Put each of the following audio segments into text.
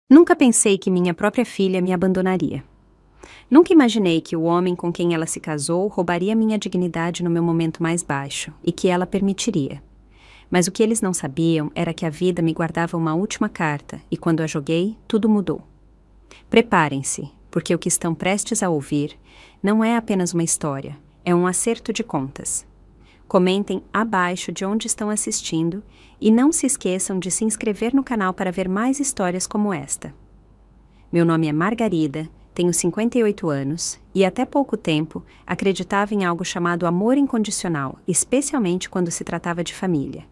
Nunca pensei que minha própria filha me abandonaria. Nunca imaginei que o homem com quem ela se casou roubaria minha dignidade no meu momento mais baixo e que ela permitiria. Mas o que eles não sabiam era que a vida me guardava uma última carta e quando a joguei, tudo mudou. Preparem-se, porque o que estão prestes a ouvir não é apenas uma história, é um acerto de contas. Comentem abaixo de onde estão assistindo e não se esqueçam de se inscrever no canal para ver mais histórias como esta. Meu nome é Margarida, tenho 58 anos e até pouco tempo acreditava em algo chamado amor incondicional, especialmente quando se tratava de família.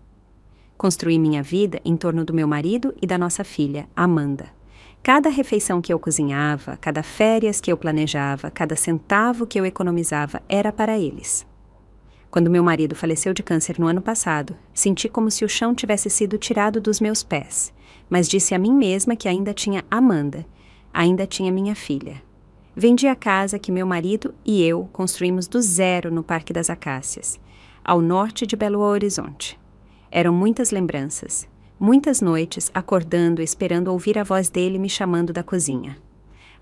Construí minha vida em torno do meu marido e da nossa filha, Amanda. Cada refeição que eu cozinhava, cada férias que eu planejava, cada centavo que eu economizava era para eles. Quando meu marido faleceu de câncer no ano passado, senti como se o chão tivesse sido tirado dos meus pés, mas disse a mim mesma que ainda tinha Amanda, ainda tinha minha filha. Vendi a casa que meu marido e eu construímos do zero no Parque das Acácias, ao norte de Belo Horizonte. Eram muitas lembranças, muitas noites acordando e esperando ouvir a voz dele me chamando da cozinha.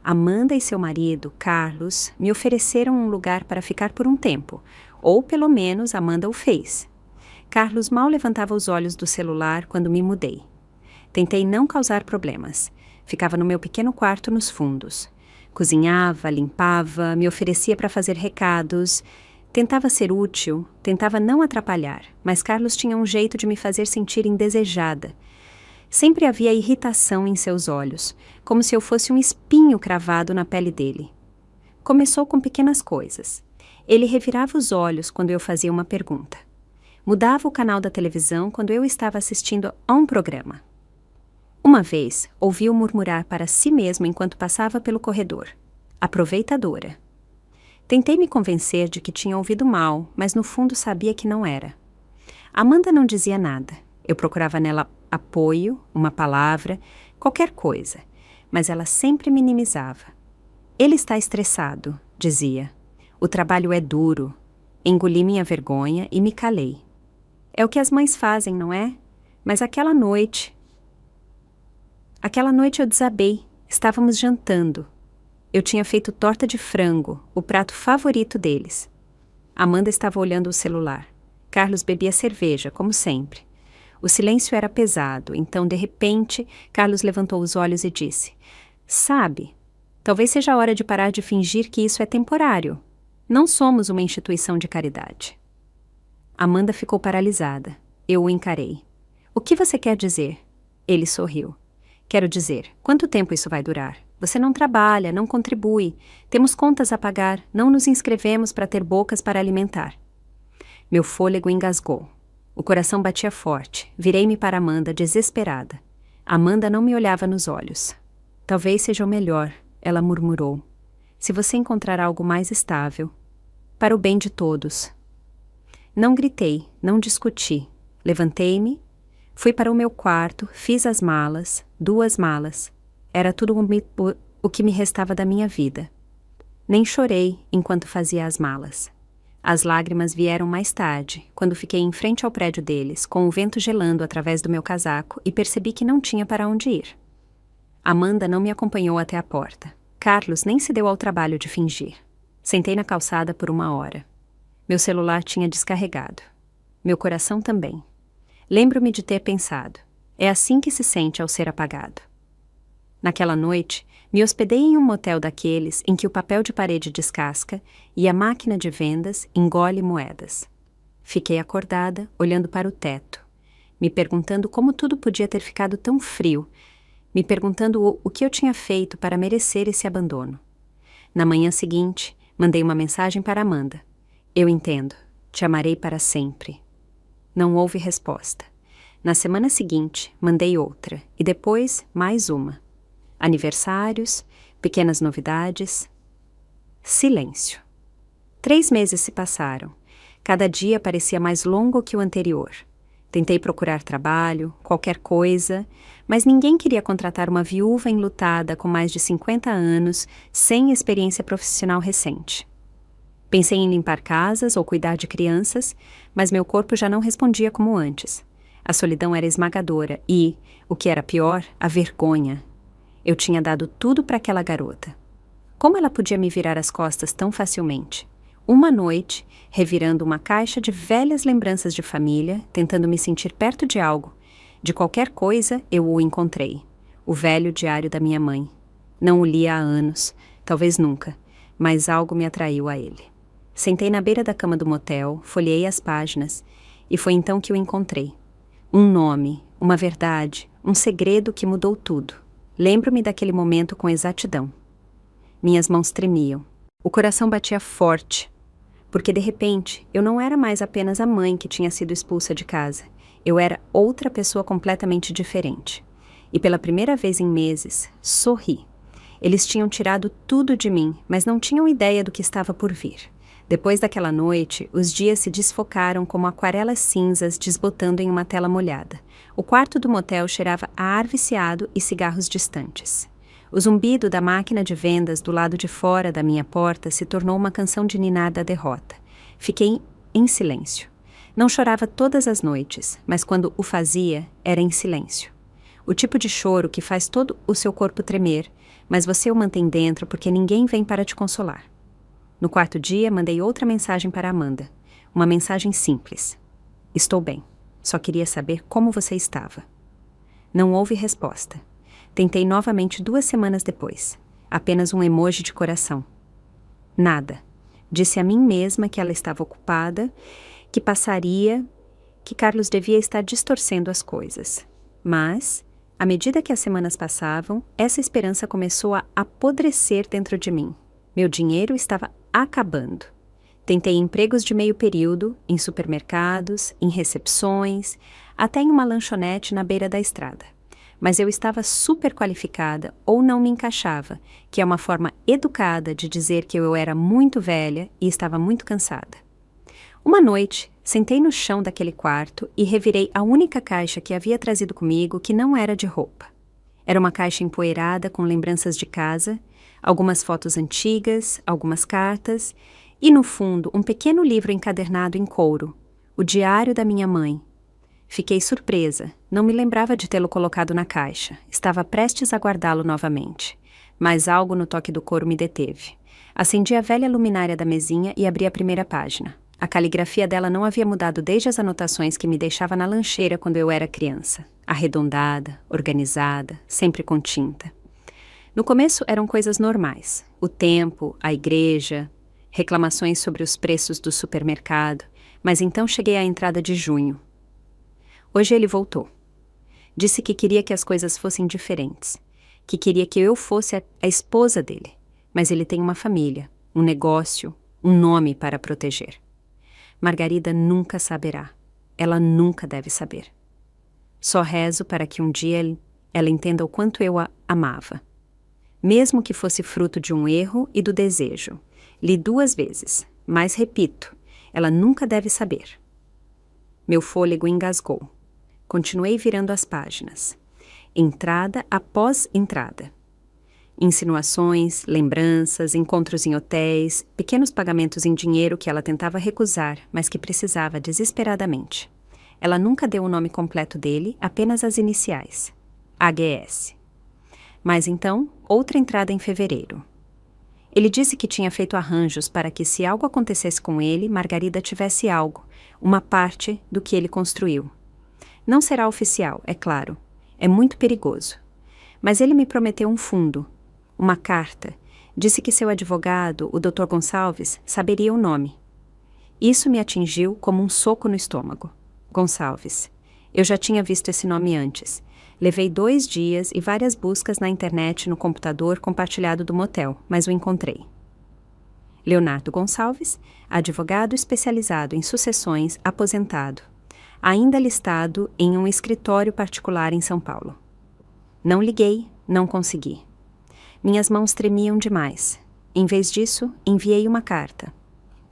Amanda e seu marido, Carlos, me ofereceram um lugar para ficar por um tempo, ou pelo menos Amanda o fez. Carlos mal levantava os olhos do celular quando me mudei. Tentei não causar problemas. Ficava no meu pequeno quarto nos fundos. Cozinhava, limpava, me oferecia para fazer recados. Tentava ser útil, tentava não atrapalhar, mas Carlos tinha um jeito de me fazer sentir indesejada. Sempre havia irritação em seus olhos, como se eu fosse um espinho cravado na pele dele. Começou com pequenas coisas. Ele revirava os olhos quando eu fazia uma pergunta. Mudava o canal da televisão quando eu estava assistindo a um programa. Uma vez, ouvi-o murmurar para si mesmo enquanto passava pelo corredor. Aproveitadora. Tentei me convencer de que tinha ouvido mal, mas no fundo sabia que não era. Amanda não dizia nada. Eu procurava nela apoio, uma palavra, qualquer coisa, mas ela sempre minimizava. Ele está estressado, dizia. O trabalho é duro. Engoli minha vergonha e me calei. É o que as mães fazem, não é? Mas aquela noite eu desabei. Estávamos jantando. Eu tinha feito torta de frango, o prato favorito deles. Amanda estava olhando o celular. Carlos bebia cerveja, como sempre. O silêncio era pesado, então, de repente, Carlos levantou os olhos e disse: "Sabe, talvez seja a hora de parar de fingir que isso é temporário. Não somos uma instituição de caridade." Amanda ficou paralisada. Eu o encarei. "O que você quer dizer?" Ele sorriu. "Quero dizer, quanto tempo isso vai durar? Você não trabalha, não contribui. Temos contas a pagar, não nos inscrevemos para ter bocas para alimentar." Meu fôlego engasgou. O coração batia forte. Virei-me para Amanda, desesperada. Amanda não me olhava nos olhos. "Talvez seja o melhor", ela murmurou. "Se você encontrar algo mais estável. Para o bem de todos." Não gritei, não discuti. Levantei-me, fui para o meu quarto, fiz as malas, 2 malas. Era tudo o que me restava da minha vida. Nem chorei enquanto fazia as malas. As lágrimas vieram mais tarde, quando fiquei em frente ao prédio deles, com o vento gelando através do meu casaco e percebi que não tinha para onde ir. Amanda não me acompanhou até a porta. Carlos nem se deu ao trabalho de fingir. Sentei na calçada por 1 hora. Meu celular tinha descarregado. Meu coração também. Lembro-me de ter pensado: é assim que se sente ao ser apagado. Naquela noite, me hospedei em um motel daqueles em que o papel de parede descasca e a máquina de vendas engole moedas. Fiquei acordada, olhando para o teto, me perguntando como tudo podia ter ficado tão frio, me perguntando o que eu tinha feito para merecer esse abandono. Na manhã seguinte, mandei uma mensagem para Amanda. "Eu entendo. Te amarei para sempre." Não houve resposta. Na semana seguinte, mandei outra, e depois mais uma. Aniversários, pequenas novidades. Silêncio. 3 meses se passaram. Cada dia parecia mais longo que o anterior. Tentei procurar trabalho, qualquer coisa, mas ninguém queria contratar uma viúva enlutada com mais de 50 anos, sem experiência profissional recente. Pensei em limpar casas ou cuidar de crianças, mas meu corpo já não respondia como antes. A solidão era esmagadora e, o que era pior, a vergonha. Eu tinha dado tudo para aquela garota. Como ela podia me virar as costas tão facilmente? Uma noite, revirando uma caixa de velhas lembranças de família, tentando me sentir perto de algo, de qualquer coisa, eu o encontrei. O velho diário da minha mãe. Não o li há anos, talvez nunca, mas algo me atraiu a ele. Sentei na beira da cama do motel, folheei as páginas, e foi então que o encontrei. Um nome, uma verdade, um segredo que mudou tudo. Lembro-me daquele momento com exatidão. Minhas mãos tremiam. O coração batia forte, porque de repente eu não era mais apenas a mãe que tinha sido expulsa de casa. Eu era outra pessoa completamente diferente. E pela primeira vez em meses, sorri. Eles tinham tirado tudo de mim, mas não tinham ideia do que estava por vir. Depois daquela noite, os dias se desfocaram como aquarelas cinzas desbotando em uma tela molhada. O quarto do motel cheirava a ar viciado e cigarros distantes. O zumbido da máquina de vendas do lado de fora da minha porta se tornou uma canção de ninar da derrota. Fiquei em silêncio. Não chorava todas as noites, mas quando o fazia, era em silêncio. O tipo de choro que faz todo o seu corpo tremer, mas você o mantém dentro porque ninguém vem para te consolar. No quarto dia, mandei outra mensagem para Amanda. Uma mensagem simples. Estou bem. Só queria saber como você estava. Não houve resposta. Tentei novamente 2 semanas depois. Apenas um emoji de coração. Nada. Disse a mim mesma que ela estava ocupada, que passaria, que Carlos devia estar distorcendo as coisas. Mas, à medida que as semanas passavam, essa esperança começou a apodrecer dentro de mim. Meu dinheiro estava acabando. Tentei empregos de meio período, em supermercados, em recepções, até em uma lanchonete na beira da estrada. Mas eu estava super qualificada ou não me encaixava, que é uma forma educada de dizer que eu era muito velha e estava muito cansada. Uma noite, sentei no chão daquele quarto e revirei a única caixa que havia trazido comigo que não era de roupa. Era uma caixa empoeirada com lembranças de casa, algumas fotos antigas, algumas cartas e, no fundo, um pequeno livro encadernado em couro, o diário da minha mãe. Fiquei surpresa, não me lembrava de tê-lo colocado na caixa, estava prestes a guardá-lo novamente. Mas algo no toque do couro me deteve. Acendi a velha luminária da mesinha e abri a primeira página. A caligrafia dela não havia mudado desde as anotações que me deixava na lancheira quando eu era criança. Arredondada, organizada, sempre com tinta. No começo eram coisas normais. O tempo, a igreja, reclamações sobre os preços do supermercado, mas então cheguei à entrada de junho. Hoje ele voltou. Disse que queria que as coisas fossem diferentes, que queria que eu fosse a esposa dele, mas ele tem uma família, um negócio, um nome para proteger. Margarida nunca saberá. Ela nunca deve saber. Só rezo para que um dia ela entenda o quanto eu a amava. Mesmo que fosse fruto de um erro e do desejo. Li 2 vezes, mas repito, ela nunca deve saber. Meu fôlego engasgou. Continuei virando as páginas. Entrada após entrada. Insinuações, lembranças, encontros em hotéis, pequenos pagamentos em dinheiro que ela tentava recusar, mas que precisava desesperadamente. Ela nunca deu o nome completo dele, apenas as iniciais. AGS. Mas então, outra entrada em fevereiro. Ele disse que tinha feito arranjos para que, se algo acontecesse com ele, Margarida tivesse algo, uma parte do que ele construiu. Não será oficial, é claro. É muito perigoso. Mas ele me prometeu um fundo, uma carta. Disse que seu advogado, o Dr. Gonçalves, saberia o nome. Isso me atingiu como um soco no estômago. Gonçalves. Eu já tinha visto esse nome antes. Levei 2 dias e várias buscas na internet no computador compartilhado do motel, mas o encontrei. Leonardo Gonçalves, advogado especializado em sucessões, aposentado. Ainda listado em um escritório particular em São Paulo. Não liguei, não consegui. Minhas mãos tremiam demais. Em vez disso, enviei uma carta.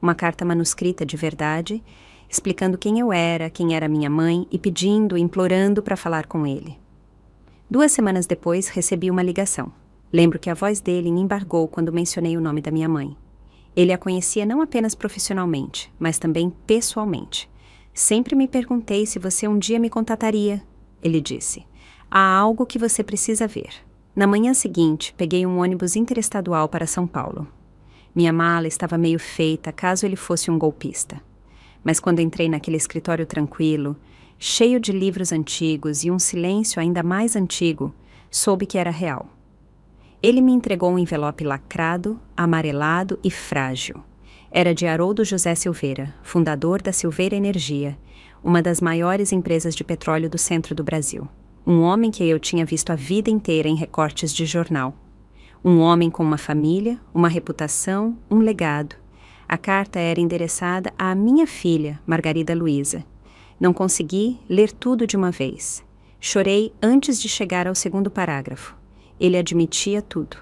Uma carta manuscrita de verdade, explicando quem eu era, quem era minha mãe e pedindo, implorando para falar com ele. 2 semanas depois, recebi uma ligação. Lembro que a voz dele me embargou quando mencionei o nome da minha mãe. Ele a conhecia não apenas profissionalmente, mas também pessoalmente. Sempre me perguntei se você um dia me contataria, ele disse. Há algo que você precisa ver. Na manhã seguinte, peguei um ônibus interestadual para São Paulo. Minha mala estava meio feita caso ele fosse um golpista. Mas quando entrei naquele escritório tranquilo, cheio de livros antigos e um silêncio ainda mais antigo, soube que era real. Ele me entregou um envelope lacrado, amarelado e frágil. Era de Haroldo José Silveira, fundador da Silveira Energia, uma das maiores empresas de petróleo do centro do Brasil. Um homem que eu tinha visto a vida inteira em recortes de jornal. Um homem com uma família, uma reputação, um legado. A carta era endereçada à minha filha, Margarida Luísa. Não consegui ler tudo de uma vez. Chorei antes de chegar ao segundo parágrafo. Ele admitia tudo.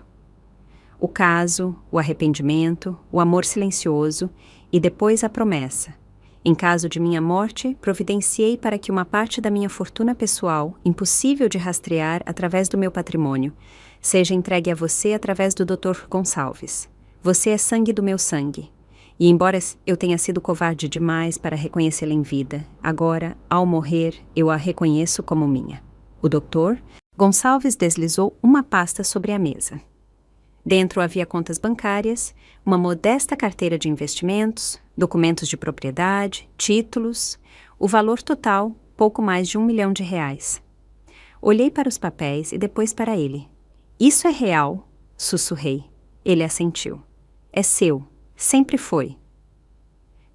O caso, o arrependimento, o amor silencioso e depois a promessa. Em caso de minha morte, providenciei para que uma parte da minha fortuna pessoal, impossível de rastrear através do meu patrimônio, seja entregue a você através do Dr. Gonçalves. Você é sangue do meu sangue. E embora eu tenha sido covarde demais para reconhecê-la em vida, agora, ao morrer, eu a reconheço como minha. O Dr. Gonçalves deslizou uma pasta sobre a mesa. Dentro havia contas bancárias, uma modesta carteira de investimentos, documentos de propriedade, títulos, o valor total, pouco mais de R$1 milhão. Olhei para os papéis e depois para ele. Isso é real, sussurrei. Ele assentiu. É seu, sempre foi.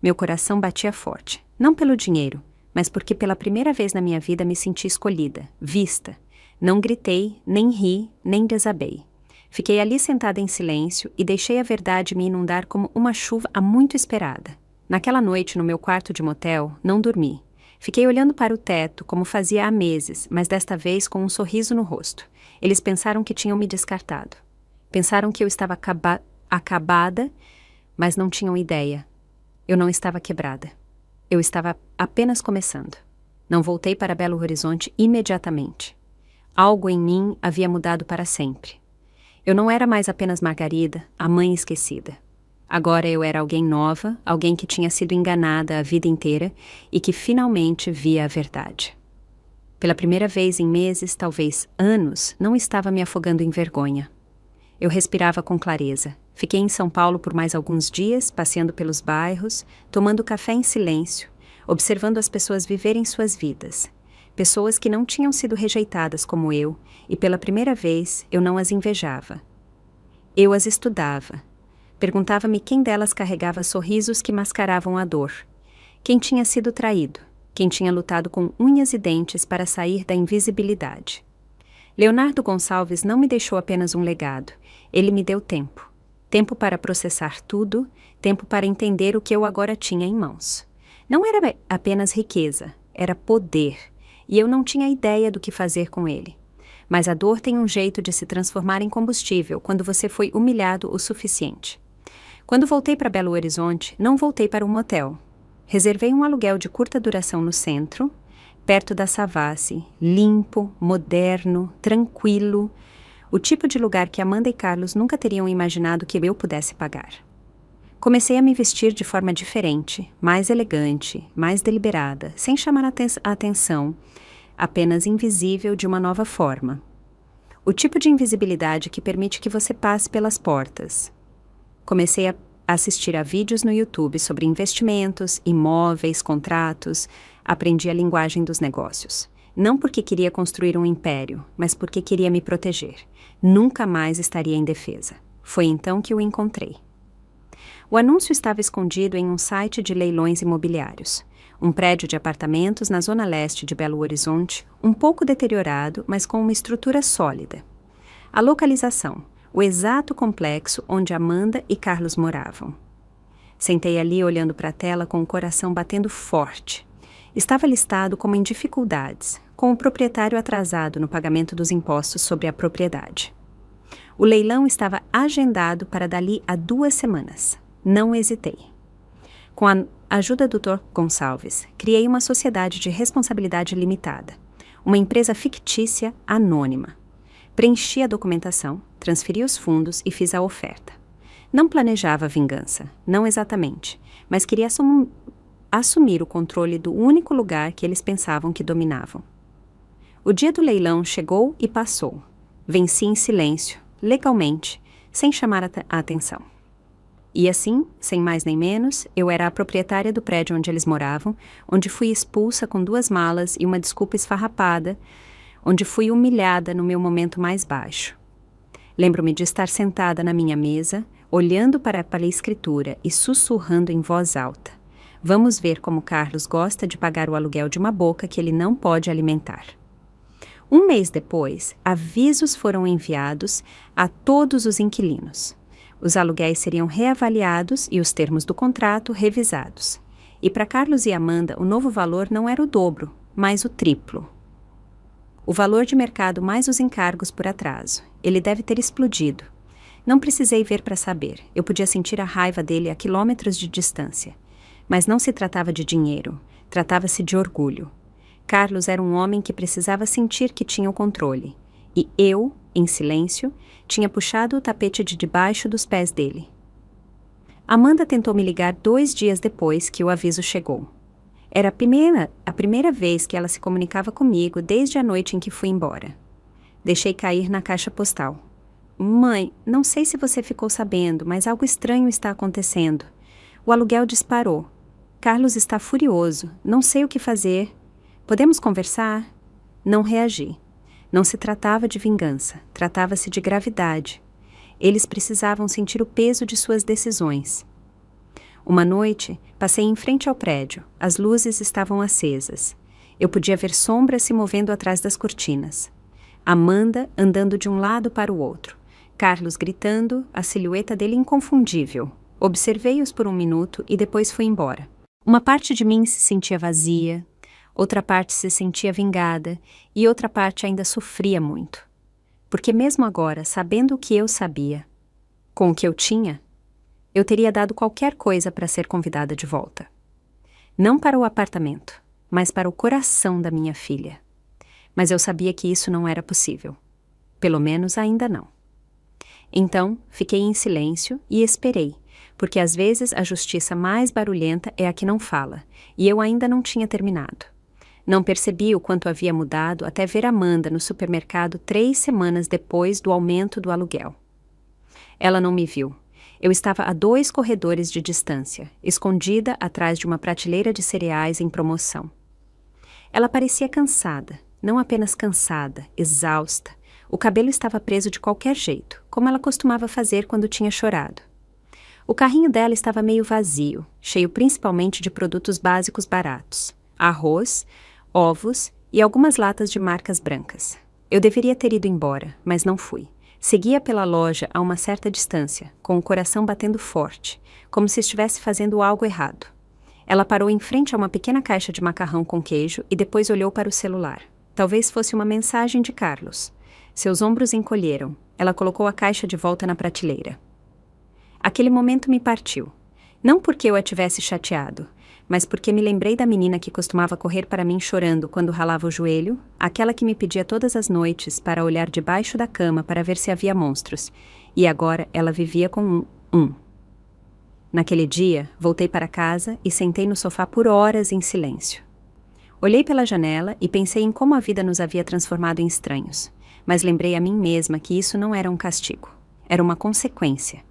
Meu coração batia forte, não pelo dinheiro, mas porque pela primeira vez na minha vida me senti escolhida, vista. Não gritei, nem ri, nem desabei. Fiquei ali sentada em silêncio e deixei a verdade me inundar como uma chuva há muito esperada. Naquela noite, no meu quarto de motel, não dormi. Fiquei olhando para o teto, como fazia há meses, mas desta vez com um sorriso no rosto. Eles pensaram que tinham me descartado. Pensaram que eu estava acabada, mas não tinham ideia. Eu não estava quebrada. Eu estava apenas começando. Não voltei para Belo Horizonte imediatamente. Algo em mim havia mudado para sempre. Eu não era mais apenas Margarida, a mãe esquecida. Agora eu era alguém nova, alguém que tinha sido enganada a vida inteira e que finalmente via a verdade. Pela primeira vez em meses, talvez anos, não estava me afogando em vergonha. Eu respirava com clareza. Fiquei em São Paulo por mais alguns dias, passeando pelos bairros, tomando café em silêncio, observando as pessoas viverem suas vidas. Pessoas que não tinham sido rejeitadas como eu, e pela primeira vez eu não as invejava. Eu as estudava. Perguntava-me quem delas carregava sorrisos que mascaravam a dor. Quem tinha sido traído, quem tinha lutado com unhas e dentes para sair da invisibilidade. Leonardo Gonçalves não me deixou apenas um legado, ele me deu tempo. Tempo para processar tudo, tempo para entender o que eu agora tinha em mãos. Não era apenas riqueza, era poder. E eu não tinha ideia do que fazer com ele. Mas a dor tem um jeito de se transformar em combustível quando você foi humilhado o suficiente. Quando voltei para Belo Horizonte, não voltei para um motel. Reservei um aluguel de curta duração no centro, perto da Savassi, limpo, moderno, tranquilo, o tipo de lugar que Amanda e Carlos nunca teriam imaginado que eu pudesse pagar. Comecei a me vestir de forma diferente, mais elegante, mais deliberada, sem chamar a atenção, apenas invisível de uma nova forma. O tipo de invisibilidade que permite que você passe pelas portas. Comecei a assistir a vídeos no YouTube sobre investimentos, imóveis, contratos. Aprendi a linguagem dos negócios. Não porque queria construir um império, mas porque queria me proteger. Nunca mais estaria indefesa. Foi então que o encontrei. O anúncio estava escondido em um site de leilões imobiliários. Um prédio de apartamentos na zona leste de Belo Horizonte, um pouco deteriorado, mas com uma estrutura sólida. A localização, o exato complexo onde Amanda e Carlos moravam. Sentei ali olhando para a tela com o coração batendo forte. Estava listado como em dificuldades, com o proprietário atrasado no pagamento dos impostos sobre a propriedade. O leilão estava agendado para dali a 2 semanas. Não hesitei. Com a ajuda do Dr. Gonçalves, criei uma sociedade de responsabilidade limitada, uma empresa fictícia anônima. Preenchi a documentação, transferi os fundos e fiz a oferta. Não planejava vingança, não exatamente, mas queria assumir o controle do único lugar que eles pensavam que dominavam. O dia do leilão chegou e passou. Venci em silêncio, legalmente, sem chamar a atenção. E assim, sem mais nem menos, eu era a proprietária do prédio onde eles moravam, onde fui expulsa com 2 malas e uma desculpa esfarrapada, onde fui humilhada no meu momento mais baixo. Lembro-me de estar sentada na minha mesa, olhando para a paleescritura e sussurrando em voz alta. Vamos ver como Carlos gosta de pagar o aluguel de uma boca que ele não pode alimentar. 1 mês depois, avisos foram enviados a todos os inquilinos. Os aluguéis seriam reavaliados e os termos do contrato revisados. E para Carlos e Amanda, o novo valor não era o dobro, mas o triplo. O valor de mercado mais os encargos por atraso. Ele deve ter explodido. Não precisei ver para saber. Eu podia sentir a raiva dele a quilômetros de distância. Mas não se tratava de dinheiro. Tratava-se de orgulho. Carlos era um homem que precisava sentir que tinha o controle. E eu, em silêncio, tinha puxado o tapete de debaixo dos pés dele. Amanda tentou me ligar 2 dias depois que o aviso chegou. Era a primeira vez que ela se comunicava comigo desde a noite em que fui embora. Deixei cair na caixa postal. Mãe, não sei se você ficou sabendo, mas algo estranho está acontecendo. O aluguel disparou. Carlos está furioso. Não sei o que fazer. Podemos conversar? Não reagi. Não se tratava de vingança. Tratava-se de gravidade. Eles precisavam sentir o peso de suas decisões. Uma noite, passei em frente ao prédio. As luzes estavam acesas. Eu podia ver sombras se movendo atrás das cortinas. Amanda andando de um lado para o outro. Carlos gritando, a silhueta dele inconfundível. Observei-os por 1 minuto e depois fui embora. Uma parte de mim se sentia vazia, outra parte se sentia vingada e outra parte ainda sofria muito. Porque mesmo agora, sabendo o que eu sabia, com o que eu tinha, eu teria dado qualquer coisa para ser convidada de volta. Não para o apartamento, mas para o coração da minha filha. Mas eu sabia que isso não era possível. Pelo menos ainda não. Então, fiquei em silêncio e esperei, porque às vezes a justiça mais barulhenta é a que não fala, e eu ainda não tinha terminado. Não percebi o quanto havia mudado até ver Amanda no supermercado 3 semanas depois do aumento do aluguel. Ela não me viu. Eu estava a 2 corredores de distância, escondida atrás de uma prateleira de cereais em promoção. Ela parecia cansada, não apenas cansada, exausta. O cabelo estava preso de qualquer jeito, como ela costumava fazer quando tinha chorado. O carrinho dela estava meio vazio, cheio principalmente de produtos básicos baratos: arroz, ovos e algumas latas de marcas brancas. Eu deveria ter ido embora, mas não fui. Seguia pela loja a uma certa distância, com o coração batendo forte, como se estivesse fazendo algo errado. Ela parou em frente a uma pequena caixa de macarrão com queijo e depois olhou para o celular. Talvez fosse uma mensagem de Carlos. Seus ombros encolheram. Ela colocou a caixa de volta na prateleira. Aquele momento me partiu. Não porque eu a tivesse chateado, mas porque me lembrei da menina que costumava correr para mim chorando quando ralava o joelho, aquela que me pedia todas as noites para olhar debaixo da cama para ver se havia monstros, e agora ela vivia com um. Naquele dia, voltei para casa e sentei no sofá por horas em silêncio. Olhei pela janela e pensei em como a vida nos havia transformado em estranhos, mas lembrei a mim mesma que isso não era um castigo, era uma consequência.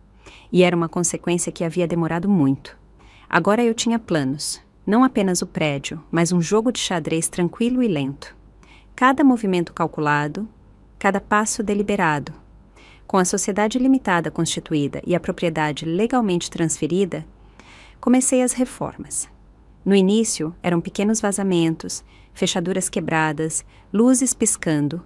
E era uma consequência que havia demorado muito. Agora eu tinha planos, não apenas o prédio, mas um jogo de xadrez tranquilo e lento. Cada movimento calculado, cada passo deliberado. Com a sociedade limitada constituída e a propriedade legalmente transferida, comecei as reformas. No início, eram pequenos vazamentos, fechaduras quebradas, luzes piscando.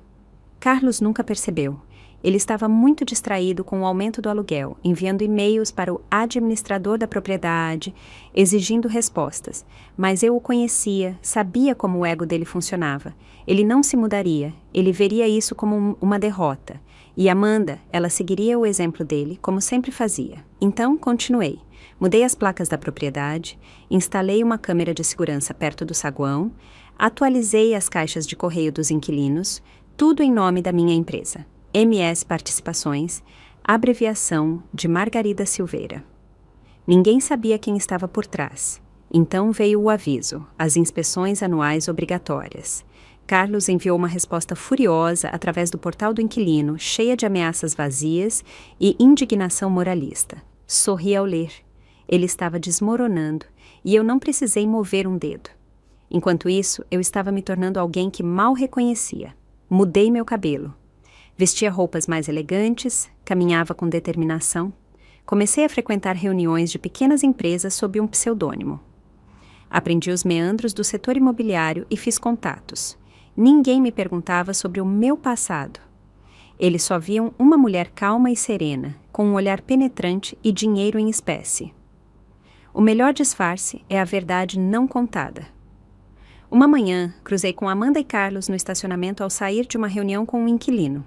Carlos nunca percebeu. Ele estava muito distraído com o aumento do aluguel, enviando e-mails para o administrador da propriedade, exigindo respostas. Mas eu o conhecia, sabia como o ego dele funcionava. Ele não se mudaria, ele veria isso como uma derrota. E Amanda, ela seguiria o exemplo dele, como sempre fazia. Então, continuei. Mudei as placas da propriedade, instalei uma câmera de segurança perto do saguão, atualizei as caixas de correio dos inquilinos, tudo em nome da minha empresa. MS Participações, abreviação de Margarida Silveira. Ninguém sabia quem estava por trás. Então veio o aviso, as inspeções anuais obrigatórias. Carlos enviou uma resposta furiosa através do portal do inquilino, cheia de ameaças vazias e indignação moralista. Sorri ao ler. Ele estava desmoronando e eu não precisei mover um dedo. Enquanto isso, eu estava me tornando alguém que mal reconhecia. Mudei meu cabelo. Vestia roupas mais elegantes, caminhava com determinação. Comecei a frequentar reuniões de pequenas empresas sob um pseudônimo. Aprendi os meandros do setor imobiliário e fiz contatos. Ninguém me perguntava sobre o meu passado. Eles só viam uma mulher calma e serena, com um olhar penetrante e dinheiro em espécie. O melhor disfarce é a verdade não contada. Uma manhã, cruzei com Amanda e Carlos no estacionamento ao sair de uma reunião com um inquilino.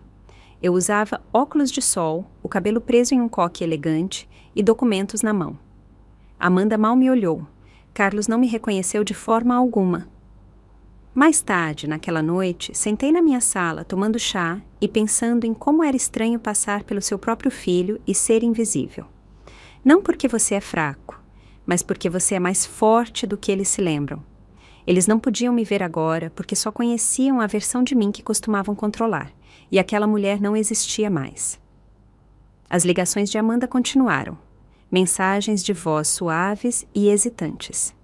Eu usava óculos de sol, o cabelo preso em um coque elegante e documentos na mão. Amanda mal me olhou. Carlos não me reconheceu de forma alguma. Mais tarde, naquela noite, sentei na minha sala tomando chá e pensando em como era estranho passar pelo seu próprio filho e ser invisível. Não porque você é fraco, mas porque você é mais forte do que eles se lembram. Eles não podiam me ver agora porque só conheciam a versão de mim que costumavam controlar, e aquela mulher não existia mais. As ligações de Amanda continuaram. Mensagens de voz suaves e hesitantes.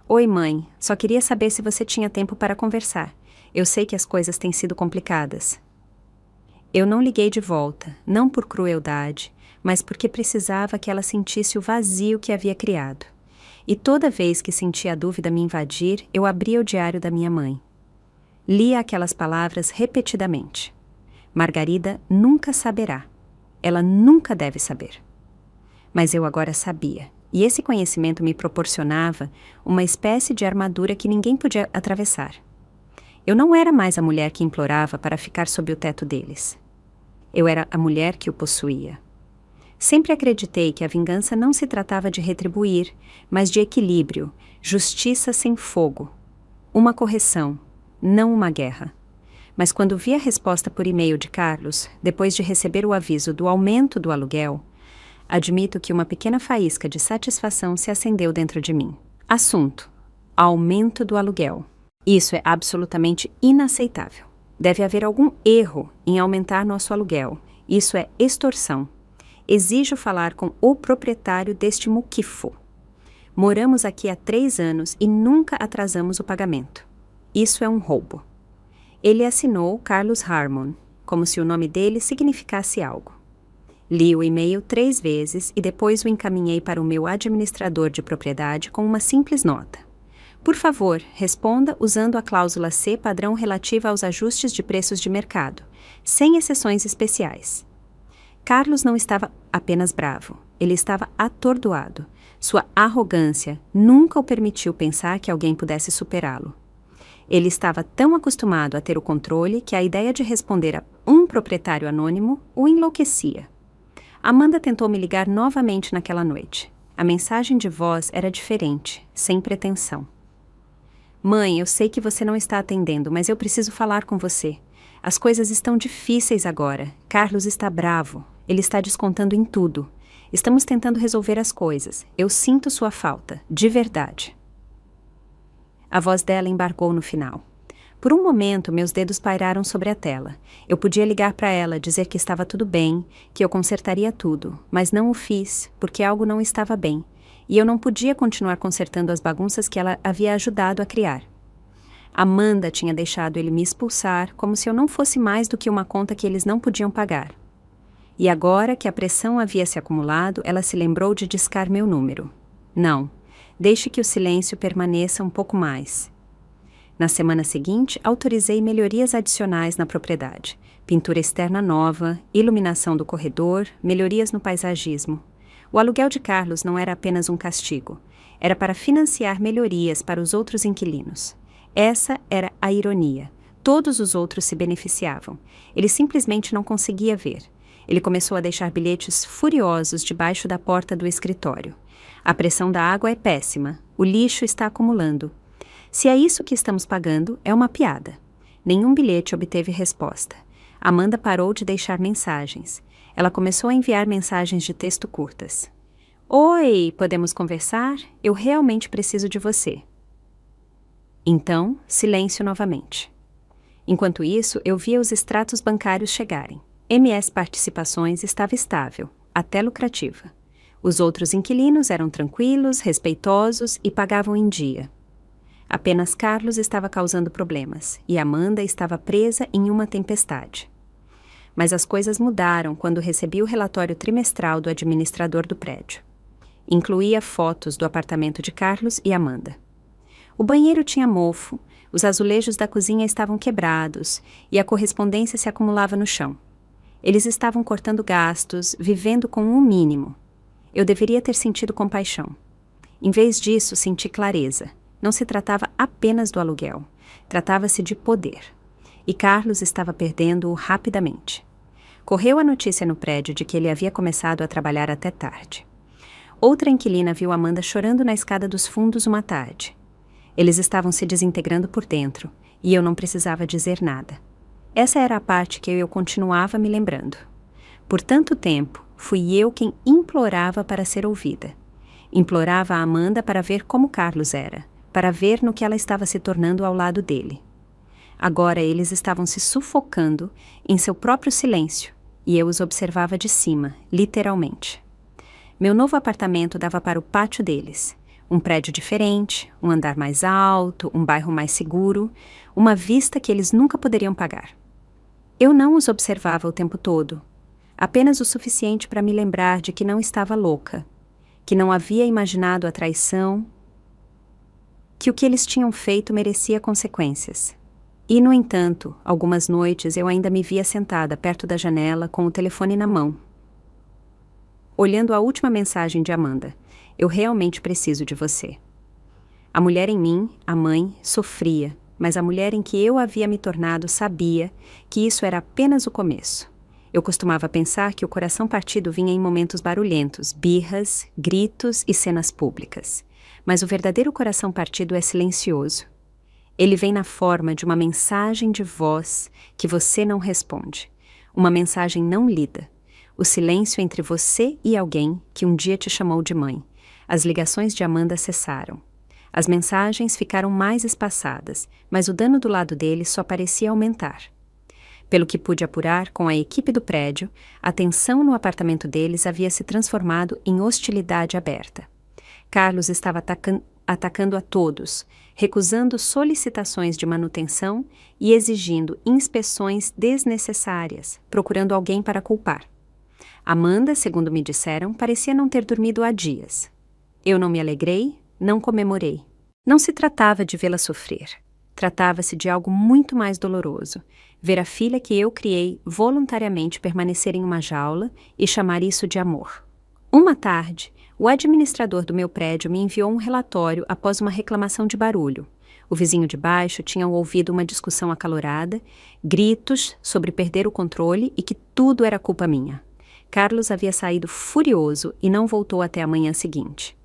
Oi, mãe, só queria saber se você tinha tempo para conversar. Eu sei que as coisas têm sido complicadas. Eu não liguei de volta, não por crueldade, mas porque precisava que ela sentisse o vazio que havia criado. E toda vez que sentia a dúvida me invadir, eu abria o diário da minha mãe. Lia aquelas palavras repetidamente. Margarida nunca saberá. Ela nunca deve saber. Mas eu agora sabia, e esse conhecimento me proporcionava uma espécie de armadura que ninguém podia atravessar. Eu não era mais a mulher que implorava para ficar sob o teto deles. Eu era a mulher que o possuía. Sempre acreditei que a vingança não se tratava de retribuir, mas de equilíbrio, justiça sem fogo. Uma correção, não uma guerra. Mas quando vi a resposta por e-mail de Carlos, depois de receber o aviso do aumento do aluguel, admito que uma pequena faísca de satisfação se acendeu dentro de mim. Assunto: aumento do aluguel. Isso é absolutamente inaceitável. Deve haver algum erro em aumentar nosso aluguel. Isso é extorsão. Exijo falar com o proprietário deste muquifo. Moramos aqui há 3 anos e nunca atrasamos o pagamento. Isso é um roubo. Ele assinou Carlos Harmon, como se o nome dele significasse algo. Li o e-mail 3 vezes e depois o encaminhei para o meu administrador de propriedade com uma simples nota. Por favor, responda usando a cláusula C padrão relativa aos ajustes de preços de mercado, sem exceções especiais. Carlos não estava apenas bravo, ele estava atordoado. Sua arrogância nunca o permitiu pensar que alguém pudesse superá-lo. Ele estava tão acostumado a ter o controle que a ideia de responder a um proprietário anônimo o enlouquecia. Amanda tentou me ligar novamente naquela noite. A mensagem de voz era diferente, sem pretensão. Mãe, eu sei que você não está atendendo, mas eu preciso falar com você. As coisas estão difíceis agora. Carlos está bravo. Ele está descontando em tudo. Estamos tentando resolver as coisas. Eu sinto sua falta, de verdade. A voz dela embargou no final. Por um momento, meus dedos pairaram sobre a tela. Eu podia ligar para ela, dizer que estava tudo bem, que eu consertaria tudo, mas não o fiz, porque algo não estava bem, e eu não podia continuar consertando as bagunças que ela havia ajudado a criar. Amanda tinha deixado ele me expulsar, como se eu não fosse mais do que uma conta que eles não podiam pagar. E agora que a pressão havia se acumulado, ela se lembrou de discar meu número. Não, deixe que o silêncio permaneça um pouco mais. Na semana seguinte, autorizei melhorias adicionais na propriedade. Pintura externa nova, iluminação do corredor, melhorias no paisagismo. O aluguel de Carlos não era apenas um castigo. Era para financiar melhorias para os outros inquilinos. Essa era a ironia. Todos os outros se beneficiavam. Ele simplesmente não conseguia ver. Ele começou a deixar bilhetes furiosos debaixo da porta do escritório. A pressão da água é péssima. O lixo está acumulando. Se é isso que estamos pagando, é uma piada. Nenhum bilhete obteve resposta. Amanda parou de deixar mensagens. Ela começou a enviar mensagens de texto curtas. Oi, podemos conversar? Eu realmente preciso de você. Então, silêncio novamente. Enquanto isso, eu via os extratos bancários chegarem. MS Participações estava estável, até lucrativa. Os outros inquilinos eram tranquilos, respeitosos e pagavam em dia. Apenas Carlos estava causando problemas e Amanda estava presa em uma tempestade. Mas as coisas mudaram quando recebi o relatório trimestral do administrador do prédio. Incluía fotos do apartamento de Carlos e Amanda. O banheiro tinha mofo, os azulejos da cozinha estavam quebrados e a correspondência se acumulava no chão. Eles estavam cortando gastos, vivendo com o mínimo. Eu deveria ter sentido compaixão. Em vez disso, senti clareza. Não se tratava apenas do aluguel. Tratava-se de poder. E Carlos estava perdendo-o rapidamente. Correu a notícia no prédio de que ele havia começado a trabalhar até tarde. Outra inquilina viu Amanda chorando na escada dos fundos uma tarde. Eles estavam se desintegrando por dentro, e eu não precisava dizer nada. Essa era a parte que eu continuava me lembrando. Por tanto tempo, fui eu quem implorava para ser ouvida. Implorava a Amanda para ver como Carlos era, para ver no que ela estava se tornando ao lado dele. Agora eles estavam se sufocando em seu próprio silêncio, e eu os observava de cima, literalmente. Meu novo apartamento dava para o pátio deles. Um prédio diferente, um andar mais alto, um bairro mais seguro, uma vista que eles nunca poderiam pagar. Eu não os observava o tempo todo, apenas o suficiente para me lembrar de que não estava louca, que não havia imaginado a traição, que o que eles tinham feito merecia consequências. E, no entanto, algumas noites eu ainda me via sentada perto da janela com o telefone na mão, olhando a última mensagem de Amanda. Eu realmente preciso de você. A mulher em mim, a mãe, sofria, mas a mulher em que eu havia me tornado sabia que isso era apenas o começo. Eu costumava pensar que o coração partido vinha em momentos barulhentos, birras, gritos e cenas públicas. Mas o verdadeiro coração partido é silencioso. Ele vem na forma de uma mensagem de voz que você não responde. Uma mensagem não lida. O silêncio entre você e alguém que um dia te chamou de mãe. As ligações de Amanda cessaram. As mensagens ficaram mais espaçadas, mas o dano do lado dele só parecia aumentar. Pelo que pude apurar com a equipe do prédio, a tensão no apartamento deles havia se transformado em hostilidade aberta. Carlos estava atacando a todos, recusando solicitações de manutenção e exigindo inspeções desnecessárias, procurando alguém para culpar. Amanda, segundo me disseram, parecia não ter dormido há dias. Eu não me alegrei, não comemorei. Não se tratava de vê-la sofrer. Tratava-se de algo muito mais doloroso. Ver a filha que eu criei voluntariamente permanecer em uma jaula e chamar isso de amor. Uma tarde, o administrador do meu prédio me enviou um relatório após uma reclamação de barulho. O vizinho de baixo tinha ouvido uma discussão acalorada, gritos sobre perder o controle e que tudo era culpa minha. Carlos havia saído furioso e não voltou até a manhã seguinte.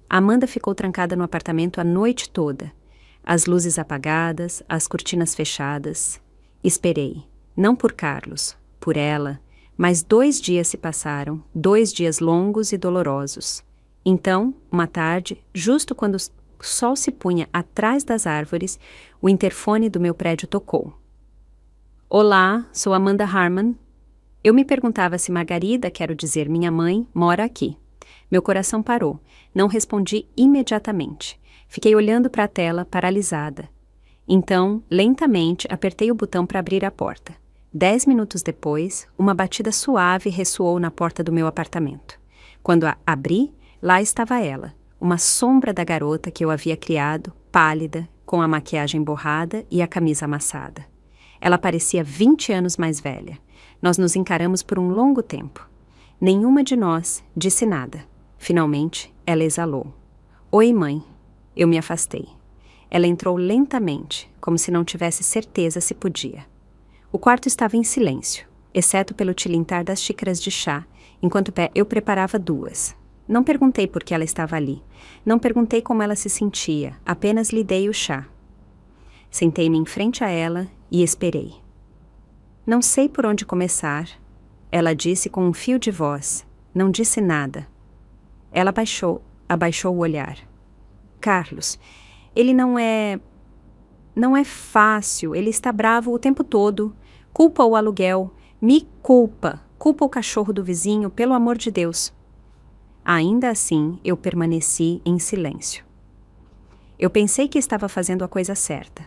Amanda ficou trancada no apartamento a noite toda. As luzes apagadas, as cortinas fechadas. Esperei, não por Carlos, por ela, mas 2 dias se passaram, 2 dias longos e dolorosos. Então, uma tarde, justo quando o sol se punha atrás das árvores, o interfone do meu prédio tocou. Olá, sou Amanda Harmon. Eu me perguntava se Margarida, quero dizer minha mãe, mora aqui. Meu coração parou. Não respondi imediatamente. Fiquei olhando para a tela, paralisada. Então, lentamente, apertei o botão para abrir a porta. 10 minutos depois, uma batida suave ressoou na porta do meu apartamento. Quando a abri, lá estava ela, uma sombra da garota que eu havia criado, pálida, com a maquiagem borrada e a camisa amassada. Ela parecia 20 anos mais velha. Nós nos encaramos por um longo tempo. Nenhuma de nós disse nada. Finalmente, ela exalou. Oi, mãe. Eu me afastei. Ela entrou lentamente, como se não tivesse certeza se podia. O quarto estava em silêncio, exceto pelo tilintar das xícaras de chá, enquanto eu preparava 2. Não perguntei por que ela estava ali. Não perguntei como ela se sentia, apenas lhe dei o chá. Sentei-me em frente a ela e esperei. Não sei por onde começar, ela disse com um fio de voz. Não disse nada. Ela abaixou o olhar. Carlos, ele não é... não é fácil, ele está bravo o tempo todo. Culpa o aluguel, me culpa o cachorro do vizinho, pelo amor de Deus. Ainda assim, eu permaneci em silêncio. Eu pensei que estava fazendo a coisa certa.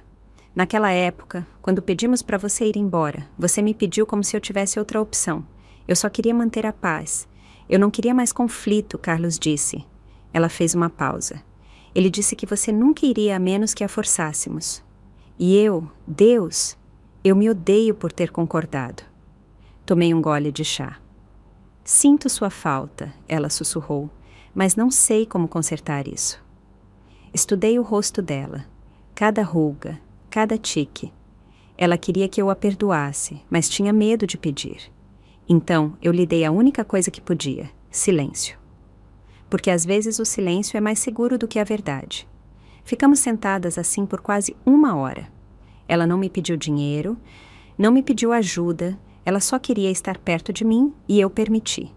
Naquela época, quando pedimos para você ir embora, você me pediu como se eu tivesse outra opção. Eu só queria manter a paz. Eu não queria mais conflito, Carlos disse. Ela fez uma pausa. Ele disse que você nunca iria a menos que a forçássemos. E Deus, eu me odeio por ter concordado. Tomei um gole de chá. Sinto sua falta, ela sussurrou, mas não sei como consertar isso. Estudei o rosto dela, cada ruga, cada tique. Ela queria que eu a perdoasse, mas tinha medo de pedir. Então, eu lhe dei a única coisa que podia, silêncio. Porque às vezes o silêncio é mais seguro do que a verdade. Ficamos sentadas assim por quase 1 hora. Ela não me pediu dinheiro, não me pediu ajuda, ela só queria estar perto de mim e eu permiti.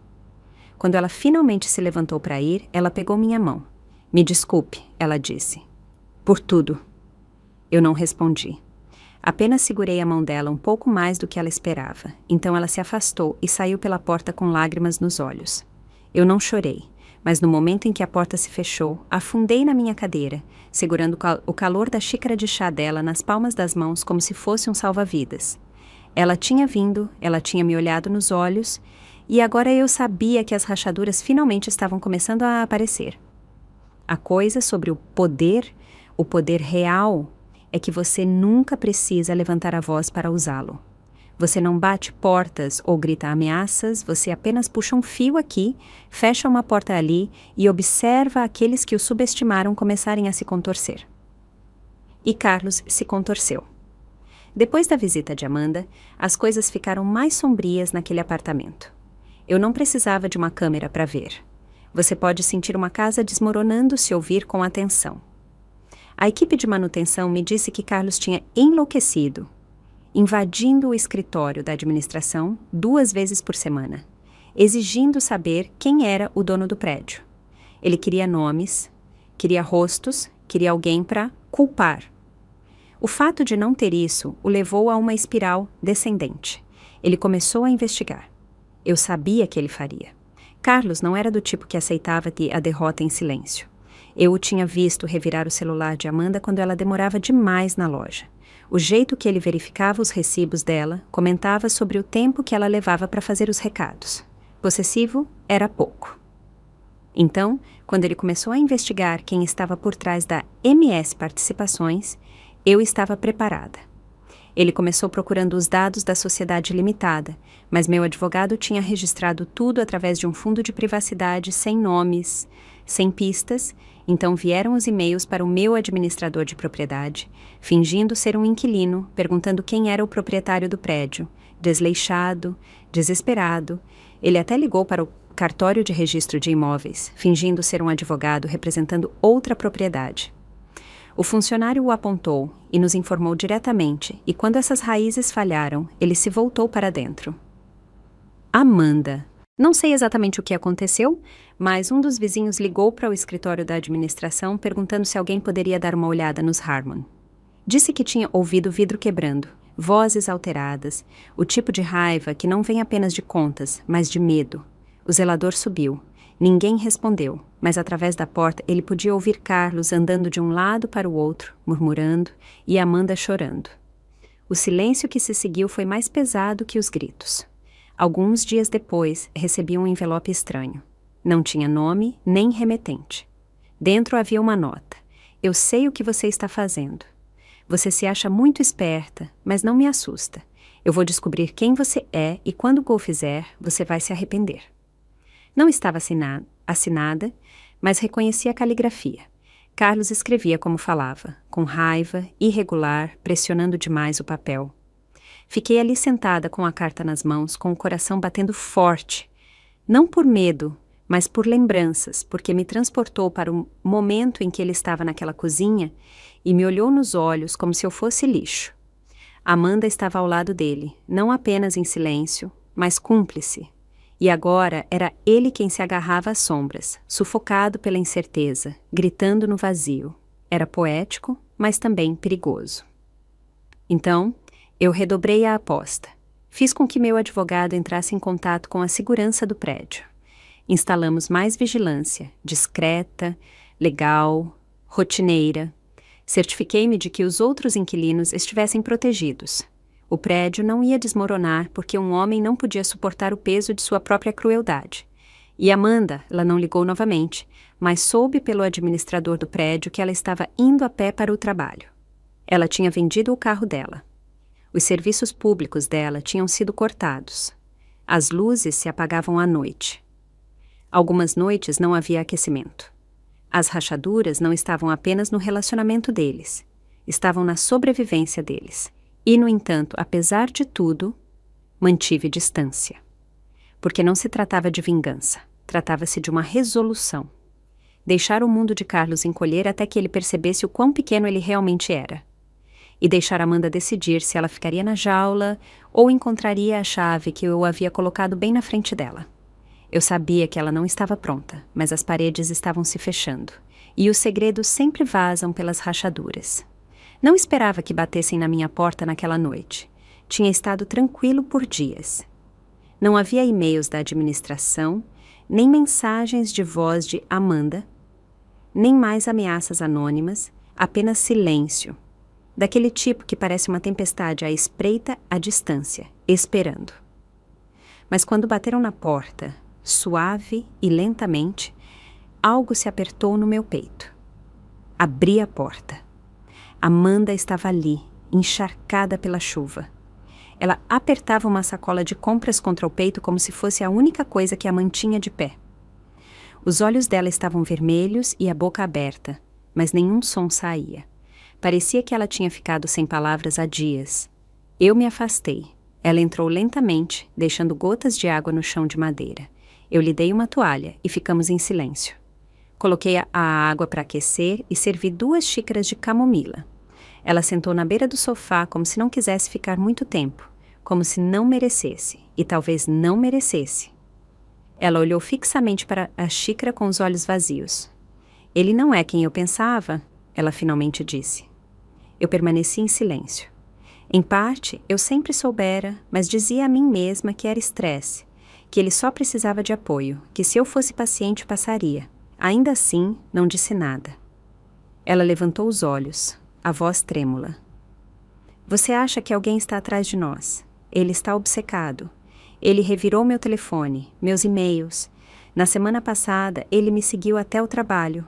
Quando ela finalmente se levantou para ir, ela pegou minha mão. Me desculpe, ela disse. Por tudo. Eu não respondi. Apenas segurei a mão dela um pouco mais do que ela esperava. Então ela se afastou e saiu pela porta com lágrimas nos olhos. Eu não chorei, mas no momento em que a porta se fechou, afundei na minha cadeira, segurando o calor da xícara de chá dela nas palmas das mãos como se fosse um salva-vidas. Ela tinha vindo, ela tinha me olhado nos olhos, e agora eu sabia que as rachaduras finalmente estavam começando a aparecer. A coisa sobre o poder real, é que você nunca precisa levantar a voz para usá-lo. Você não bate portas ou grita ameaças, você apenas puxa um fio aqui, fecha uma porta ali e observa aqueles que o subestimaram começarem a se contorcer. E Carlos se contorceu. Depois da visita de Amanda, as coisas ficaram mais sombrias naquele apartamento. Eu não precisava de uma câmera para ver. Você pode sentir uma casa desmoronando se ouvir com atenção. A equipe de manutenção me disse que Carlos tinha enlouquecido, invadindo o escritório da administração 2 vezes por semana, exigindo saber quem era o dono do prédio. Ele queria nomes, queria rostos, queria alguém para culpar. O fato de não ter isso o levou a uma espiral descendente. Ele começou a investigar. Eu sabia que ele faria. Carlos não era do tipo que aceitava a derrota em silêncio. Eu o tinha visto revirar o celular de Amanda quando ela demorava demais na loja. O jeito que ele verificava os recibos dela comentava sobre o tempo que ela levava para fazer os recados. Possessivo era pouco. Então, quando ele começou a investigar quem estava por trás da MS Participações, eu estava preparada. Ele começou procurando os dados da sociedade limitada, mas meu advogado tinha registrado tudo através de um fundo de privacidade sem nomes, sem pistas. Então vieram os e-mails para o meu administrador de propriedade, fingindo ser um inquilino, perguntando quem era o proprietário do prédio, desleixado, desesperado. Ele até ligou para o cartório de registro de imóveis, fingindo ser um advogado representando outra propriedade. O funcionário o apontou e nos informou diretamente, e quando essas raízes falharam, ele se voltou para dentro. Amanda. Não sei exatamente o que aconteceu, mas um dos vizinhos ligou para o escritório da administração perguntando se alguém poderia dar uma olhada nos Harmon. Disse que tinha ouvido vidro quebrando, vozes alteradas, o tipo de raiva que não vem apenas de contas, mas de medo. O zelador subiu. Ninguém respondeu, mas através da porta ele podia ouvir Carlos andando de um lado para o outro, murmurando, e Amanda chorando. O silêncio que se seguiu foi mais pesado que os gritos. Alguns dias depois, recebi um envelope estranho. Não tinha nome nem remetente. Dentro havia uma nota. Eu sei o que você está fazendo. Você se acha muito esperta, mas não me assusta. Eu vou descobrir quem você é e quando o fizer, você vai se arrepender. Não estava assinada, mas reconheci a caligrafia. Carlos escrevia como falava, com raiva, irregular, pressionando demais o papel. Fiquei ali sentada com a carta nas mãos, com o coração batendo forte. Não por medo, mas por lembranças, porque me transportou para o momento em que ele estava naquela cozinha e me olhou nos olhos como se eu fosse lixo. Amanda estava ao lado dele, não apenas em silêncio, mas cúmplice. E agora era ele quem se agarrava às sombras, sufocado pela incerteza, gritando no vazio. Era poético, mas também perigoso. Então, eu redobrei a aposta. Fiz com que meu advogado entrasse em contato com a segurança do prédio. Instalamos mais vigilância, discreta, legal, rotineira. Certifiquei-me de que os outros inquilinos estivessem protegidos. O prédio não ia desmoronar porque um homem não podia suportar o peso de sua própria crueldade. E Amanda, ela não ligou novamente, mas soube pelo administrador do prédio que ela estava indo a pé para o trabalho. Ela tinha vendido o carro dela. Os serviços públicos dela tinham sido cortados. As luzes se apagavam à noite. Algumas noites não havia aquecimento. As rachaduras não estavam apenas no relacionamento deles, estavam na sobrevivência deles. E, no entanto, apesar de tudo, mantive distância. Porque não se tratava de vingança, tratava-se de uma resolução. Deixar o mundo de Carlos encolher até que ele percebesse o quão pequeno ele realmente era. E deixar Amanda decidir se ela ficaria na jaula ou encontraria a chave que eu havia colocado bem na frente dela. Eu sabia que ela não estava pronta, mas as paredes estavam se fechando, e os segredos sempre vazam pelas rachaduras. Não esperava que batessem na minha porta naquela noite. Tinha estado tranquilo por dias. Não havia e-mails da administração, nem mensagens de voz de Amanda, nem mais ameaças anônimas, apenas silêncio. Daquele tipo que parece uma tempestade à espreita à distância, esperando. Mas quando bateram na porta, suave e lentamente, algo se apertou no meu peito. Abri a porta. Amanda estava ali, encharcada pela chuva. Ela apertava uma sacola de compras contra o peito como se fosse a única coisa que a mantinha de pé. Os olhos dela estavam vermelhos e a boca aberta, mas nenhum som saía. Parecia que ela tinha ficado sem palavras há dias. Eu me afastei. Ela entrou lentamente, deixando gotas de água no chão de madeira. Eu lhe dei uma toalha e ficamos em silêncio. Coloquei a água para aquecer e servi 2 xícaras de camomila. Ela sentou na beira do sofá como se não quisesse ficar muito tempo, como se não merecesse, e talvez não merecesse. Ela olhou fixamente para a xícara com os olhos vazios. Ele não é quem eu pensava, ela finalmente disse. Eu permaneci em silêncio. Em parte, eu sempre soubera, mas dizia a mim mesma que era estresse, que ele só precisava de apoio, que se eu fosse paciente passaria. Ainda assim, não disse nada. Ela levantou os olhos, a voz trêmula. Você acha que alguém está atrás de nós? Ele está obcecado. Ele revirou meu telefone, meus e-mails. Na semana passada, ele me seguiu até o trabalho.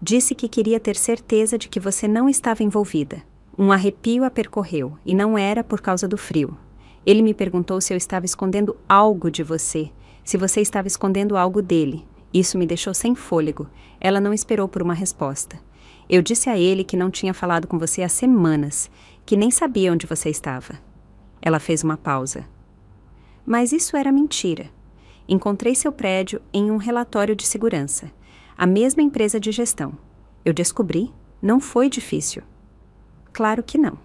Disse que queria ter certeza de que você não estava envolvida. Um arrepio a percorreu, e não era por causa do frio. Ele me perguntou se eu estava escondendo algo de você, se você estava escondendo algo dele. Isso me deixou sem fôlego. Ela não esperou por uma resposta. Eu disse a ele que não tinha falado com você há semanas, que nem sabia onde você estava. Ela fez uma pausa. Mas isso era mentira. Encontrei seu prédio em um relatório de segurança. A mesma empresa de gestão. Eu descobri, não foi difícil. Claro que não.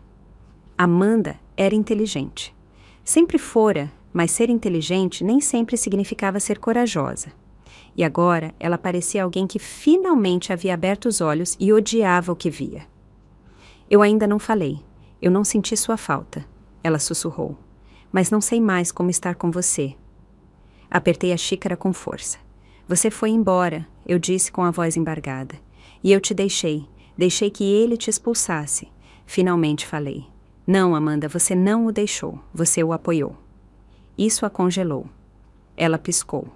Amanda era inteligente. Sempre fora, mas ser inteligente nem sempre significava ser corajosa. E agora ela parecia alguém que finalmente havia aberto os olhos e odiava o que via. Eu ainda não falei. Eu não senti sua falta. Ela sussurrou. Mas não sei mais como estar com você. Apertei a xícara com força. Você foi embora, eu disse com a voz embargada. E eu te deixei. Deixei que ele te expulsasse. Finalmente falei. Não, Amanda, você não o deixou. Você o apoiou. Isso a congelou. Ela piscou.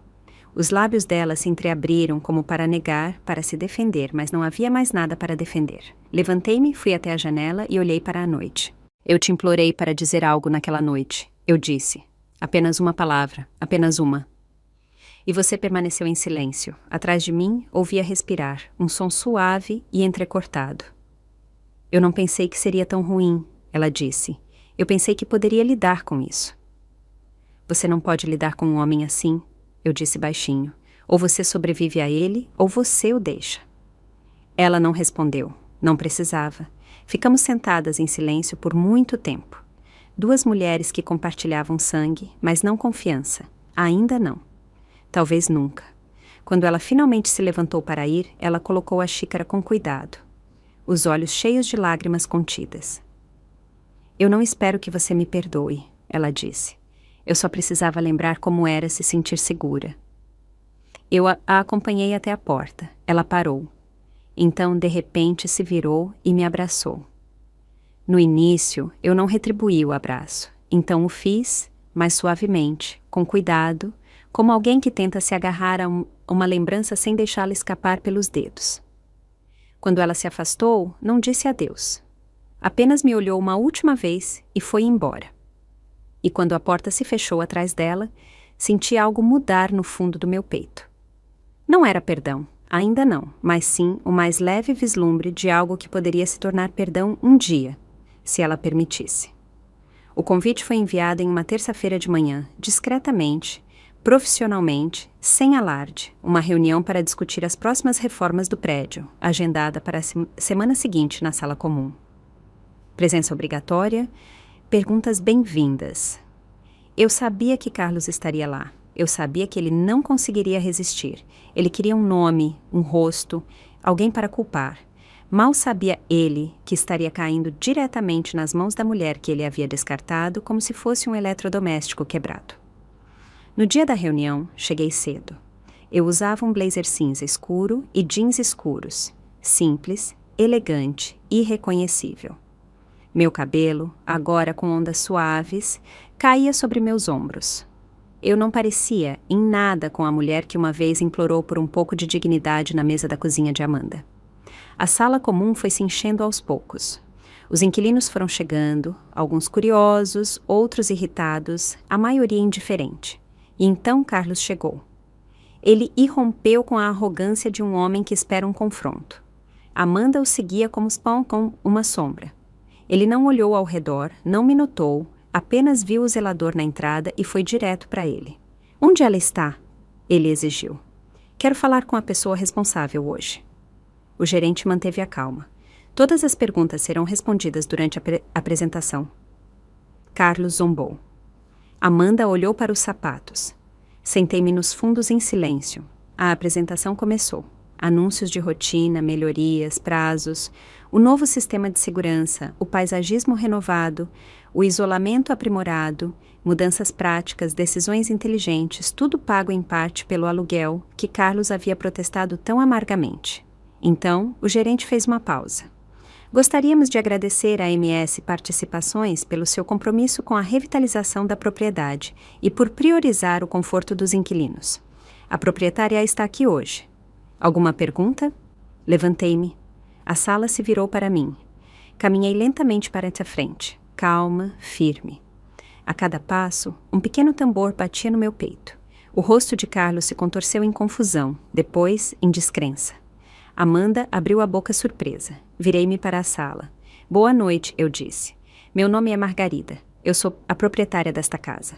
Os lábios dela se entreabriram como para negar, para se defender, mas não havia mais nada para defender. Levantei-me, fui até a janela e olhei para a noite. Eu te implorei para dizer algo naquela noite. Eu disse. Apenas uma palavra, apenas uma. E você permaneceu em silêncio. Atrás de mim, ouvia respirar, um som suave e entrecortado. Eu não pensei que seria tão ruim, ela disse. Eu pensei que poderia lidar com isso. Você não pode lidar com um homem assim, eu disse baixinho. Ou você sobrevive a ele, ou você o deixa. Ela não respondeu. Não precisava. Ficamos sentadas em silêncio por muito tempo. 2 mulheres que compartilhavam sangue, mas não confiança. Ainda não. Talvez nunca. Quando ela finalmente se levantou para ir, ela colocou a xícara com cuidado. Os olhos cheios de lágrimas contidas. Eu não espero que você me perdoe, ela disse. Eu só precisava lembrar como era se sentir segura. Eu a acompanhei até a porta. Ela parou. Então, de repente, se virou e me abraçou. No início, eu não retribuí o abraço. Então o fiz, mas suavemente, com cuidado, como alguém que tenta se agarrar a uma lembrança sem deixá-la escapar pelos dedos. Quando ela se afastou, não disse adeus. Apenas me olhou uma última vez e foi embora. E quando a porta se fechou atrás dela, senti algo mudar no fundo do meu peito. Não era perdão, ainda não, mas sim o mais leve vislumbre de algo que poderia se tornar perdão um dia, se ela permitisse. O convite foi enviado em uma terça-feira de manhã, discretamente, profissionalmente, sem alarde, uma reunião para discutir as próximas reformas do prédio, agendada para a semana seguinte na sala comum. Presença obrigatória, perguntas bem-vindas. Eu sabia que Carlos estaria lá. Eu sabia que ele não conseguiria resistir. Ele queria um nome, um rosto, alguém para culpar. Mal sabia ele que estaria caindo diretamente nas mãos da mulher que ele havia descartado como se fosse um eletrodoméstico quebrado. No dia da reunião, cheguei cedo. Eu usava um blazer cinza escuro e jeans escuros, simples, elegante e irreconhecível. Meu cabelo, agora com ondas suaves, caía sobre meus ombros. Eu não parecia em nada com a mulher que uma vez implorou por um pouco de dignidade na mesa da cozinha de Amanda. A sala comum foi se enchendo aos poucos. Os inquilinos foram chegando, alguns curiosos, outros irritados, a maioria indiferente. E então Carlos chegou. Ele irrompeu com a arrogância de um homem que espera um confronto. Amanda o seguia como com uma sombra. Ele não olhou ao redor, não me notou, apenas viu o zelador na entrada e foi direto para ele. Onde ela está? Ele exigiu. Quero falar com a pessoa responsável hoje. O gerente manteve a calma. Todas as perguntas serão respondidas durante a apresentação. Carlos zombou. Amanda olhou para os sapatos. Sentei-me nos fundos em silêncio. A apresentação começou. Anúncios de rotina, melhorias, prazos, o novo sistema de segurança, o paisagismo renovado, o isolamento aprimorado, mudanças práticas, decisões inteligentes, tudo pago em parte pelo aluguel que Carlos havia protestado tão amargamente. Então, o gerente fez uma pausa. Gostaríamos de agradecer à MS Participações pelo seu compromisso com a revitalização da propriedade e por priorizar o conforto dos inquilinos. A proprietária está aqui hoje. Alguma pergunta? Levantei-me. A sala se virou para mim. Caminhei lentamente para a frente, calma, firme. A cada passo, um pequeno tambor batia no meu peito. O rosto de Carlos se contorceu em confusão, depois em descrença. Amanda abriu a boca surpresa. Virei-me para a sala. Boa noite, eu disse. Meu nome é Margarida. Eu sou a proprietária desta casa.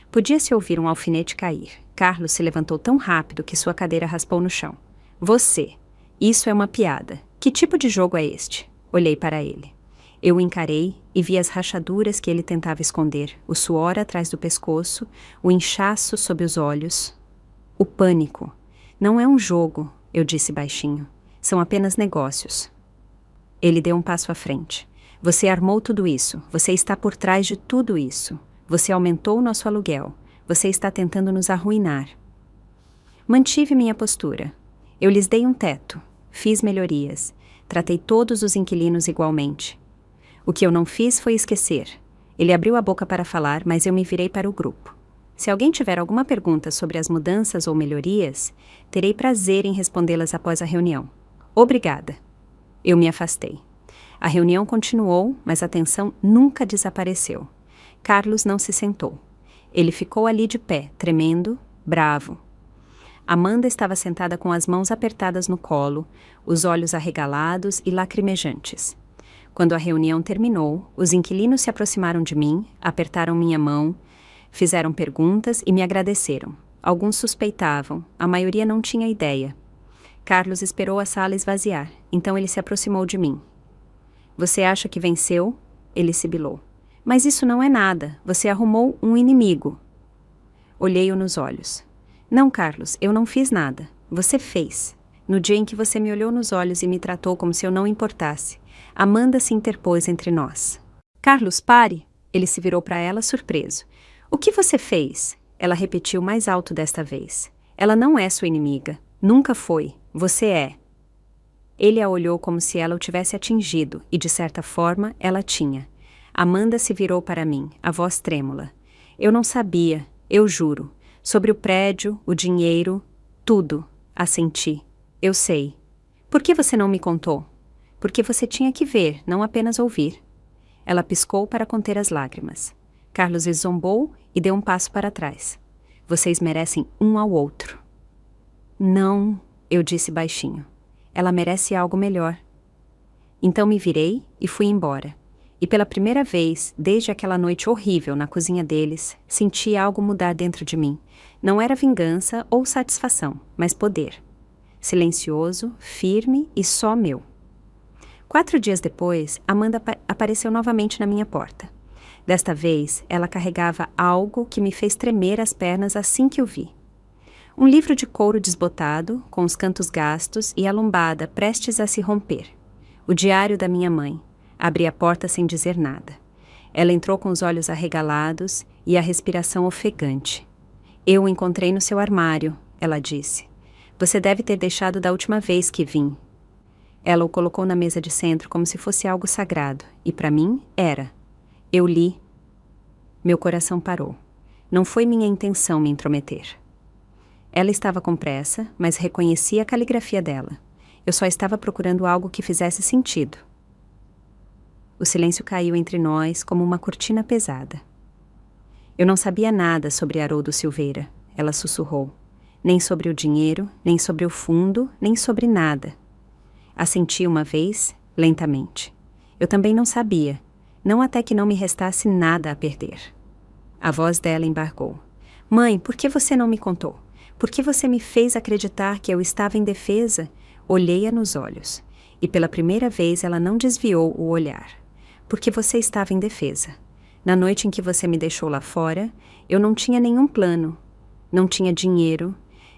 Podia-se ouvir um alfinete cair. Carlos se levantou tão rápido que sua cadeira raspou no chão. Você. Isso é uma piada. Que tipo de jogo é este? Olhei para ele. Eu o encarei e vi as rachaduras que ele tentava esconder, o suor atrás do pescoço, o inchaço sob os olhos. O pânico. Não é um jogo, eu disse baixinho. São apenas negócios. Ele deu um passo à frente. Você armou tudo isso. Você está por trás de tudo isso. Você aumentou o nosso aluguel. Você está tentando nos arruinar. Mantive minha postura. Eu lhes dei um teto. Fiz melhorias. Tratei todos os inquilinos igualmente. O que eu não fiz foi esquecer. Ele abriu a boca para falar, mas eu me virei para o grupo. Se alguém tiver alguma pergunta sobre as mudanças ou melhorias, terei prazer em respondê-las após a reunião. Obrigada. Eu me afastei. A reunião continuou, mas a tensão nunca desapareceu. Carlos não se sentou. Ele ficou ali de pé, tremendo, bravo. Amanda estava sentada com as mãos apertadas no colo, os olhos arregalados e lacrimejantes. Quando a reunião terminou, os inquilinos se aproximaram de mim, apertaram minha mão, fizeram perguntas e me agradeceram. Alguns suspeitavam, a maioria não tinha ideia. Carlos esperou a sala esvaziar, então ele se aproximou de mim. Você acha que venceu? Ele sibilou. Mas isso não é nada, você arrumou um inimigo. Olhei-o nos olhos. Não, Carlos, eu não fiz nada. Você fez. No dia em que você me olhou nos olhos e me tratou como se eu não importasse, Amanda se interpôs entre nós. Carlos, pare! Ele se virou para ela, surpreso. O que você fez? Ela repetiu mais alto desta vez. Ela não é sua inimiga. Nunca foi. Você é. Ele a olhou como se ela o tivesse atingido, e de certa forma, ela tinha. Amanda se virou para mim, a voz trêmula. Eu não sabia, eu juro. Sobre o prédio, o dinheiro, tudo. Assenti. Eu sei. Por que você não me contou? Porque você tinha que ver, não apenas ouvir. Ela piscou para conter as lágrimas. Carlos zombou e deu um passo para trás. Vocês merecem um ao outro. Não, eu disse baixinho. Ela merece algo melhor. Então me virei e fui embora. E pela primeira vez, desde aquela noite horrível na cozinha deles, senti algo mudar dentro de mim. Não era vingança ou satisfação, mas poder. Silencioso, firme e só meu. 4 dias depois, Amanda apareceu novamente na minha porta. Desta vez, ela carregava algo que me fez tremer as pernas assim que o vi. Um livro de couro desbotado, com os cantos gastos e a lombada prestes a se romper. O diário da minha mãe. Abri a porta sem dizer nada. Ela entrou com os olhos arregalados e a respiração ofegante. Eu o encontrei no seu armário, ela disse. Você deve ter deixado da última vez que vim. Ela o colocou na mesa de centro como se fosse algo sagrado, e para mim era. Eu li. Meu coração parou. Não foi minha intenção me intrometer. Ela estava com pressa, mas reconhecia a caligrafia dela. Eu só estava procurando algo que fizesse sentido. O silêncio caiu entre nós como uma cortina pesada. Eu não sabia nada sobre Haroldo Silveira, ela sussurrou. Nem sobre o dinheiro, nem sobre o fundo, nem sobre nada. Assenti uma vez, lentamente. Eu também não sabia, não até que não me restasse nada a perder. A voz dela embargou. Mãe, por que você não me contou? Por que você me fez acreditar que eu estava indefesa? Olhei-a nos olhos. E pela primeira vez ela não desviou o olhar. Porque você estava indefesa. Na noite em que você me deixou lá fora, eu não tinha nenhum plano. Não tinha dinheiro.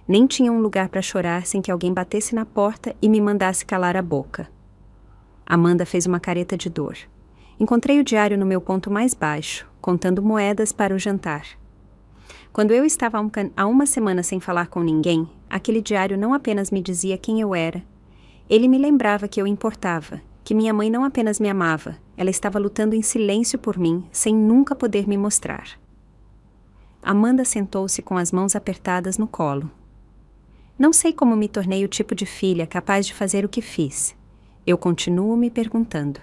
Nem tinha um lugar para chorar sem que alguém batesse na porta e me mandasse calar a boca. Amanda fez uma careta de dor. Encontrei o diário no meu ponto mais baixo, contando moedas para o jantar. Quando eu estava há uma semana sem falar com ninguém, aquele diário não apenas me dizia quem eu era. Ele me lembrava que eu importava, que minha mãe não apenas me amava, ela estava lutando em silêncio por mim, sem nunca poder me mostrar. Amanda sentou-se com as mãos apertadas no colo. Não sei como me tornei o tipo de filha capaz de fazer o que fiz. Eu continuo me perguntando.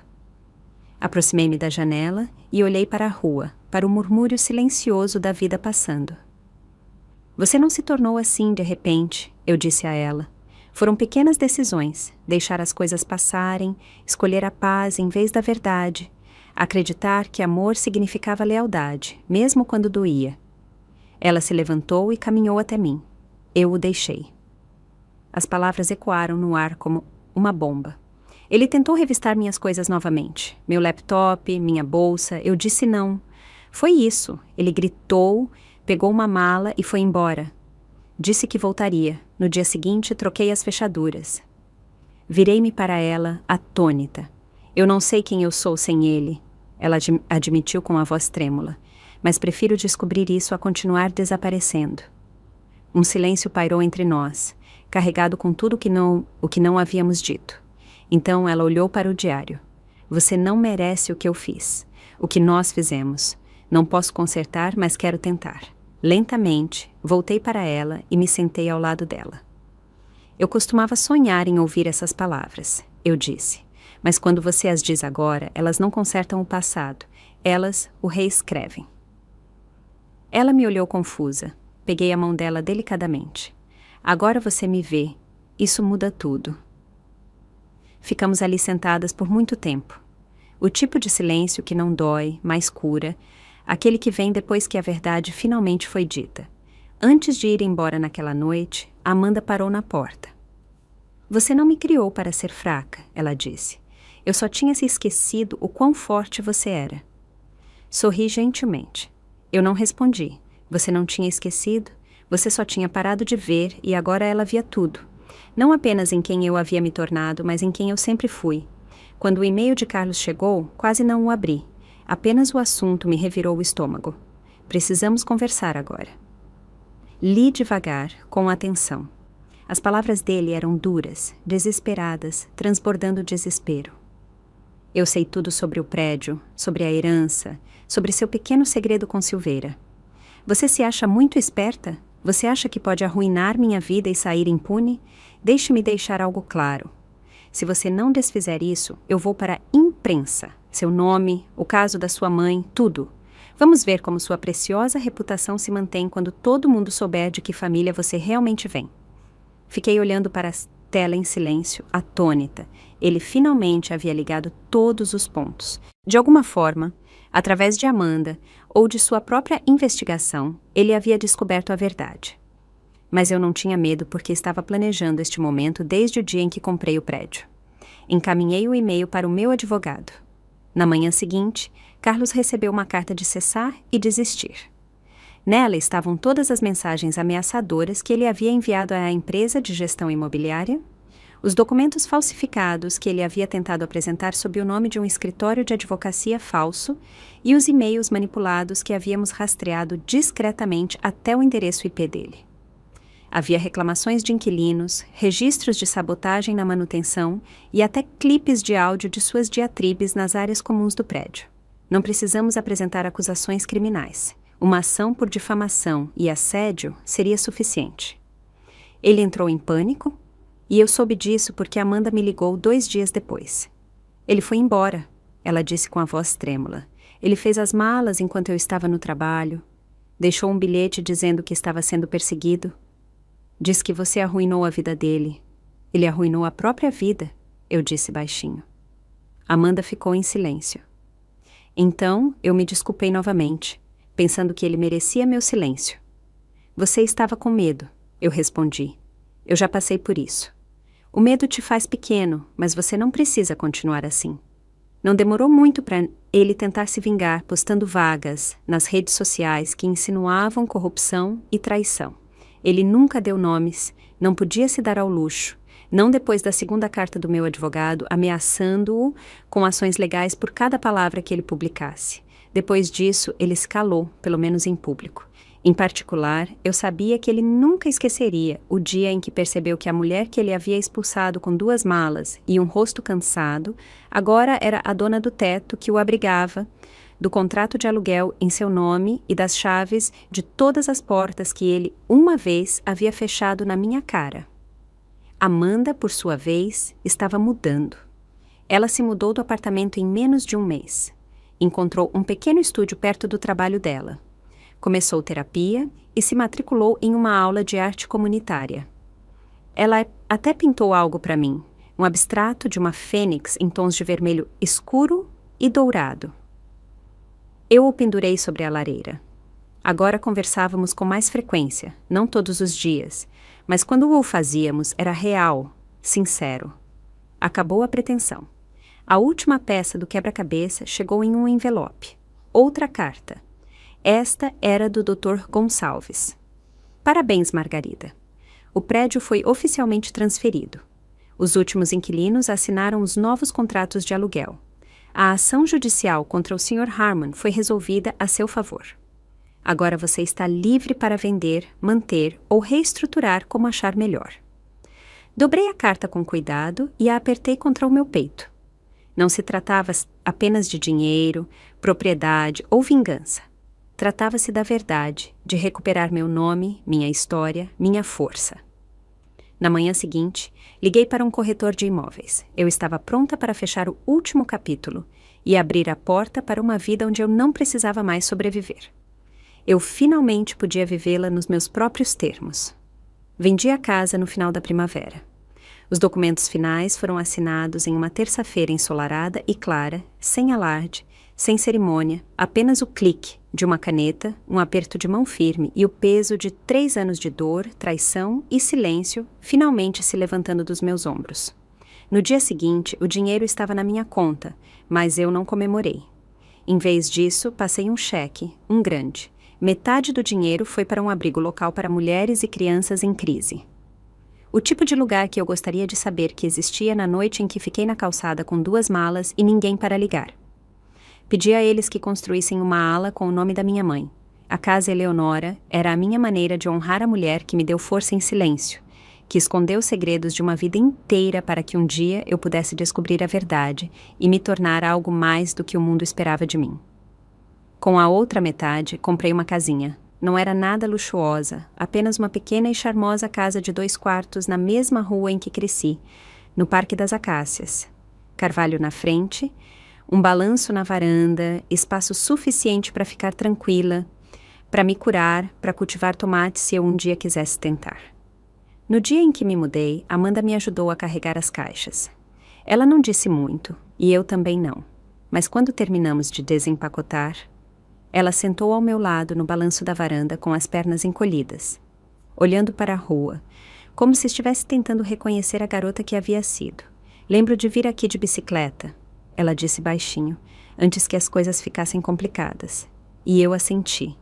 Aproximei-me da janela e olhei para a rua, para o murmúrio silencioso da vida passando. Você não se tornou assim de repente, eu disse a ela. Foram pequenas decisões, deixar as coisas passarem, escolher a paz em vez da verdade, acreditar que amor significava lealdade, mesmo quando doía. Ela se levantou e caminhou até mim. Eu o deixei. As palavras ecoaram no ar como uma bomba. Ele tentou revistar minhas coisas novamente. Meu laptop, minha bolsa, eu disse não. Foi isso. Ele gritou, pegou uma mala e foi embora. Disse que voltaria. No dia seguinte, troquei as fechaduras. Virei-me para ela, atônita. Eu não sei quem eu sou sem ele, ela admitiu com a voz trêmula, mas prefiro descobrir isso a continuar desaparecendo. Um silêncio pairou entre nós, carregado com tudo o que não havíamos dito. Então ela olhou para o diário. Você não merece o que eu fiz, o que nós fizemos. Não posso consertar, mas quero tentar. Lentamente, voltei para ela e me sentei ao lado dela. Eu costumava sonhar em ouvir essas palavras, eu disse. Mas quando você as diz agora, elas não consertam o passado. Elas o reescrevem. Ela me olhou confusa. Peguei a mão dela delicadamente. Agora você me vê. Isso muda tudo. Ficamos ali sentadas por muito tempo. O tipo de silêncio que não dói, mas cura, aquele que vem depois que a verdade finalmente foi dita. Antes de ir embora naquela noite, Amanda parou na porta. Você não me criou para ser fraca, ela disse. Eu só tinha se esquecido o quão forte você era. Sorri gentilmente. Eu não respondi. Você não tinha esquecido? Você só tinha parado de ver e agora ela via tudo. Não apenas em quem eu havia me tornado, mas em quem eu sempre fui. Quando o e-mail de Carlos chegou, quase não o abri. Apenas o assunto me revirou o estômago. Precisamos conversar agora. Li devagar, com atenção. As palavras dele eram duras, desesperadas, transbordando desespero. Eu sei tudo sobre o prédio, sobre a herança, sobre seu pequeno segredo com Silveira. Você se acha muito esperta? Você acha que pode arruinar minha vida e sair impune? Deixe-me deixar algo claro. Se você não desfizer isso, eu vou para a imprensa. Seu nome, o caso da sua mãe, tudo. Vamos ver como sua preciosa reputação se mantém quando todo mundo souber de que família você realmente vem. Fiquei olhando para a tela em silêncio, atônita. Ele finalmente havia ligado todos os pontos. De alguma forma, através de Amanda ou de sua própria investigação, ele havia descoberto a verdade. Mas eu não tinha medo porque estava planejando este momento desde o dia em que comprei o prédio. Encaminhei o e-mail para o meu advogado. Na manhã seguinte, Carlos recebeu uma carta de cessar e desistir. Nela estavam todas as mensagens ameaçadoras que ele havia enviado à empresa de gestão imobiliária, os documentos falsificados que ele havia tentado apresentar sob o nome de um escritório de advocacia falso e os e-mails manipulados que havíamos rastreado discretamente até o endereço IP dele. Havia reclamações de inquilinos, registros de sabotagem na manutenção e até clipes de áudio de suas diatribes nas áreas comuns do prédio. Não precisamos apresentar acusações criminais. Uma ação por difamação e assédio seria suficiente. Ele entrou em pânico e eu soube disso porque Amanda me ligou 2 dias depois. Ele foi embora, ela disse com a voz trêmula. Ele fez as malas enquanto eu estava no trabalho. Deixou um bilhete dizendo que estava sendo perseguido. Diz que você arruinou a vida dele. Ele arruinou a própria vida, eu disse baixinho. Amanda ficou em silêncio. Então, eu me desculpei novamente, pensando que ele merecia meu silêncio. Você estava com medo, eu respondi. Eu já passei por isso. O medo te faz pequeno, mas você não precisa continuar assim. Não demorou muito para ele tentar se vingar postando vagas nas redes sociais que insinuavam corrupção e traição. Ele nunca deu nomes, não podia se dar ao luxo, não depois da segunda carta do meu advogado ameaçando-o com ações legais por cada palavra que ele publicasse. Depois disso, ele se calou, pelo menos em público. Em particular, eu sabia que ele nunca esqueceria o dia em que percebeu que a mulher que ele havia expulsado com 2 malas e um rosto cansado, agora era a dona do teto que o abrigava, do contrato de aluguel em seu nome e das chaves de todas as portas que ele, uma vez, havia fechado na minha cara. Amanda, por sua vez, estava mudando. Ela se mudou do apartamento em menos de 1 mês. Encontrou um pequeno estúdio perto do trabalho dela. Começou terapia e se matriculou em uma aula de arte comunitária. Ela até pintou algo para mim, um abstrato de uma fênix em tons de vermelho escuro e dourado. Eu o pendurei sobre a lareira. Agora conversávamos com mais frequência, não todos os dias, mas quando o fazíamos era real, sincero. Acabou a pretensão. A última peça do quebra-cabeça chegou em um envelope. Outra carta. Esta era do Dr. Gonçalves. Parabéns, Margarida. O prédio foi oficialmente transferido. Os últimos inquilinos assinaram os novos contratos de aluguel. A ação judicial contra o Sr. Harmon foi resolvida a seu favor. Agora você está livre para vender, manter ou reestruturar como achar melhor. Dobrei a carta com cuidado e a apertei contra o meu peito. Não se tratava apenas de dinheiro, propriedade ou vingança. Tratava-se da verdade, de recuperar meu nome, minha história, minha força. Na manhã seguinte, liguei para um corretor de imóveis. Eu estava pronta para fechar o último capítulo e abrir a porta para uma vida onde eu não precisava mais sobreviver. Eu finalmente podia vivê-la nos meus próprios termos. Vendi a casa no final da primavera. Os documentos finais foram assinados em uma terça-feira ensolarada e clara, sem alarde, sem cerimônia, apenas o clique de uma caneta, um aperto de mão firme e o peso de 3 anos de dor, traição e silêncio finalmente se levantando dos meus ombros. No dia seguinte, o dinheiro estava na minha conta, mas eu não comemorei. Em vez disso, passei um cheque, um grande. Metade do dinheiro foi para um abrigo local para mulheres e crianças em crise. O tipo de lugar que eu gostaria de saber que existia na noite em que fiquei na calçada com 2 malas e ninguém para ligar. Pedi a eles que construíssem uma ala com o nome da minha mãe. A Casa Eleonora era a minha maneira de honrar a mulher que me deu força em silêncio, que escondeu os segredos de uma vida inteira para que um dia eu pudesse descobrir a verdade e me tornar algo mais do que o mundo esperava de mim. Com a outra metade, comprei uma casinha. Não era nada luxuosa, apenas uma pequena e charmosa casa de 2 quartos na mesma rua em que cresci, no Parque das Acácias. Carvalho na frente, um balanço na varanda, espaço suficiente para ficar tranquila, para me curar, para cultivar tomates se eu um dia quisesse tentar. No dia em que me mudei, Amanda me ajudou a carregar as caixas. Ela não disse muito, e eu também não. Mas quando terminamos de desempacotar, ela sentou ao meu lado no balanço da varanda com as pernas encolhidas, olhando para a rua, como se estivesse tentando reconhecer a garota que havia sido. Lembro de vir aqui de bicicleta, ela disse baixinho, antes que as coisas ficassem complicadas. E eu assenti.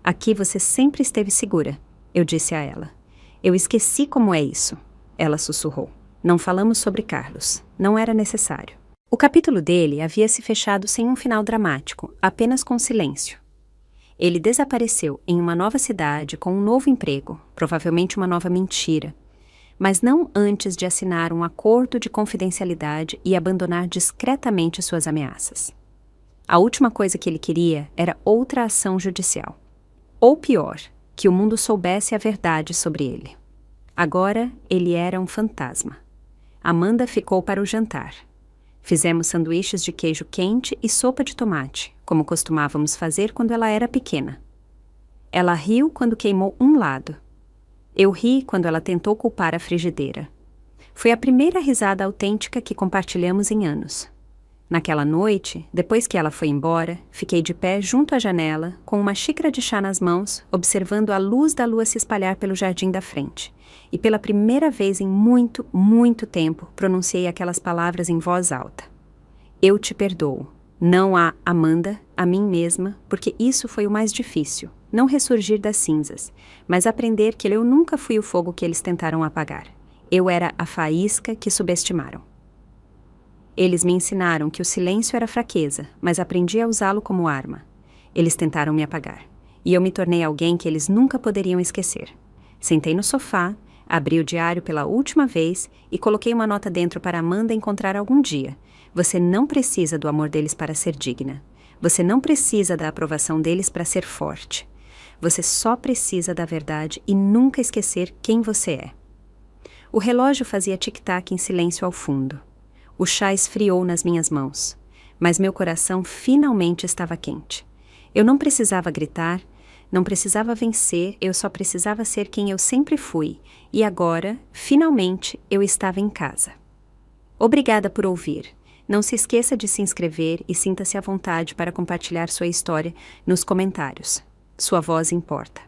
Aqui você sempre esteve segura, eu disse a ela. Eu esqueci como é isso, ela sussurrou. Não falamos sobre Carlos, não era necessário. O capítulo dele havia se fechado sem um final dramático, apenas com silêncio. Ele desapareceu em uma nova cidade com um novo emprego, provavelmente uma nova mentira, mas não antes de assinar um acordo de confidencialidade e abandonar discretamente suas ameaças. A última coisa que ele queria era outra ação judicial. Ou pior, que o mundo soubesse a verdade sobre ele. Agora, ele era um fantasma. Amanda ficou para o jantar. Fizemos sanduíches de queijo quente e sopa de tomate, como costumávamos fazer quando ela era pequena. Ela riu quando queimou um lado. Eu ri quando ela tentou culpar a frigideira. Foi a primeira risada autêntica que compartilhamos em anos. Naquela noite, depois que ela foi embora, fiquei de pé junto à janela, com uma xícara de chá nas mãos, observando a luz da lua se espalhar pelo jardim da frente. E pela primeira vez em muito, muito tempo, pronunciei aquelas palavras em voz alta. Eu te perdoo. Não a Amanda, a mim mesma, porque isso foi o mais difícil. Não ressurgir das cinzas, mas aprender que eu nunca fui o fogo que eles tentaram apagar. Eu era a faísca que subestimaram. Eles me ensinaram que o silêncio era fraqueza, mas aprendi a usá-lo como arma. Eles tentaram me apagar, e eu me tornei alguém que eles nunca poderiam esquecer. Sentei no sofá, abri o diário pela última vez e coloquei uma nota dentro para Amanda encontrar algum dia. Você não precisa do amor deles para ser digna. Você não precisa da aprovação deles para ser forte. Você só precisa da verdade e nunca esquecer quem você é. O relógio fazia tic-tac em silêncio ao fundo. O chá esfriou nas minhas mãos, mas meu coração finalmente estava quente. Eu não precisava gritar, não precisava vencer, eu só precisava ser quem eu sempre fui, e agora, finalmente, eu estava em casa. Obrigada por ouvir. Não se esqueça de se inscrever e sinta-se à vontade para compartilhar sua história nos comentários. Sua voz importa.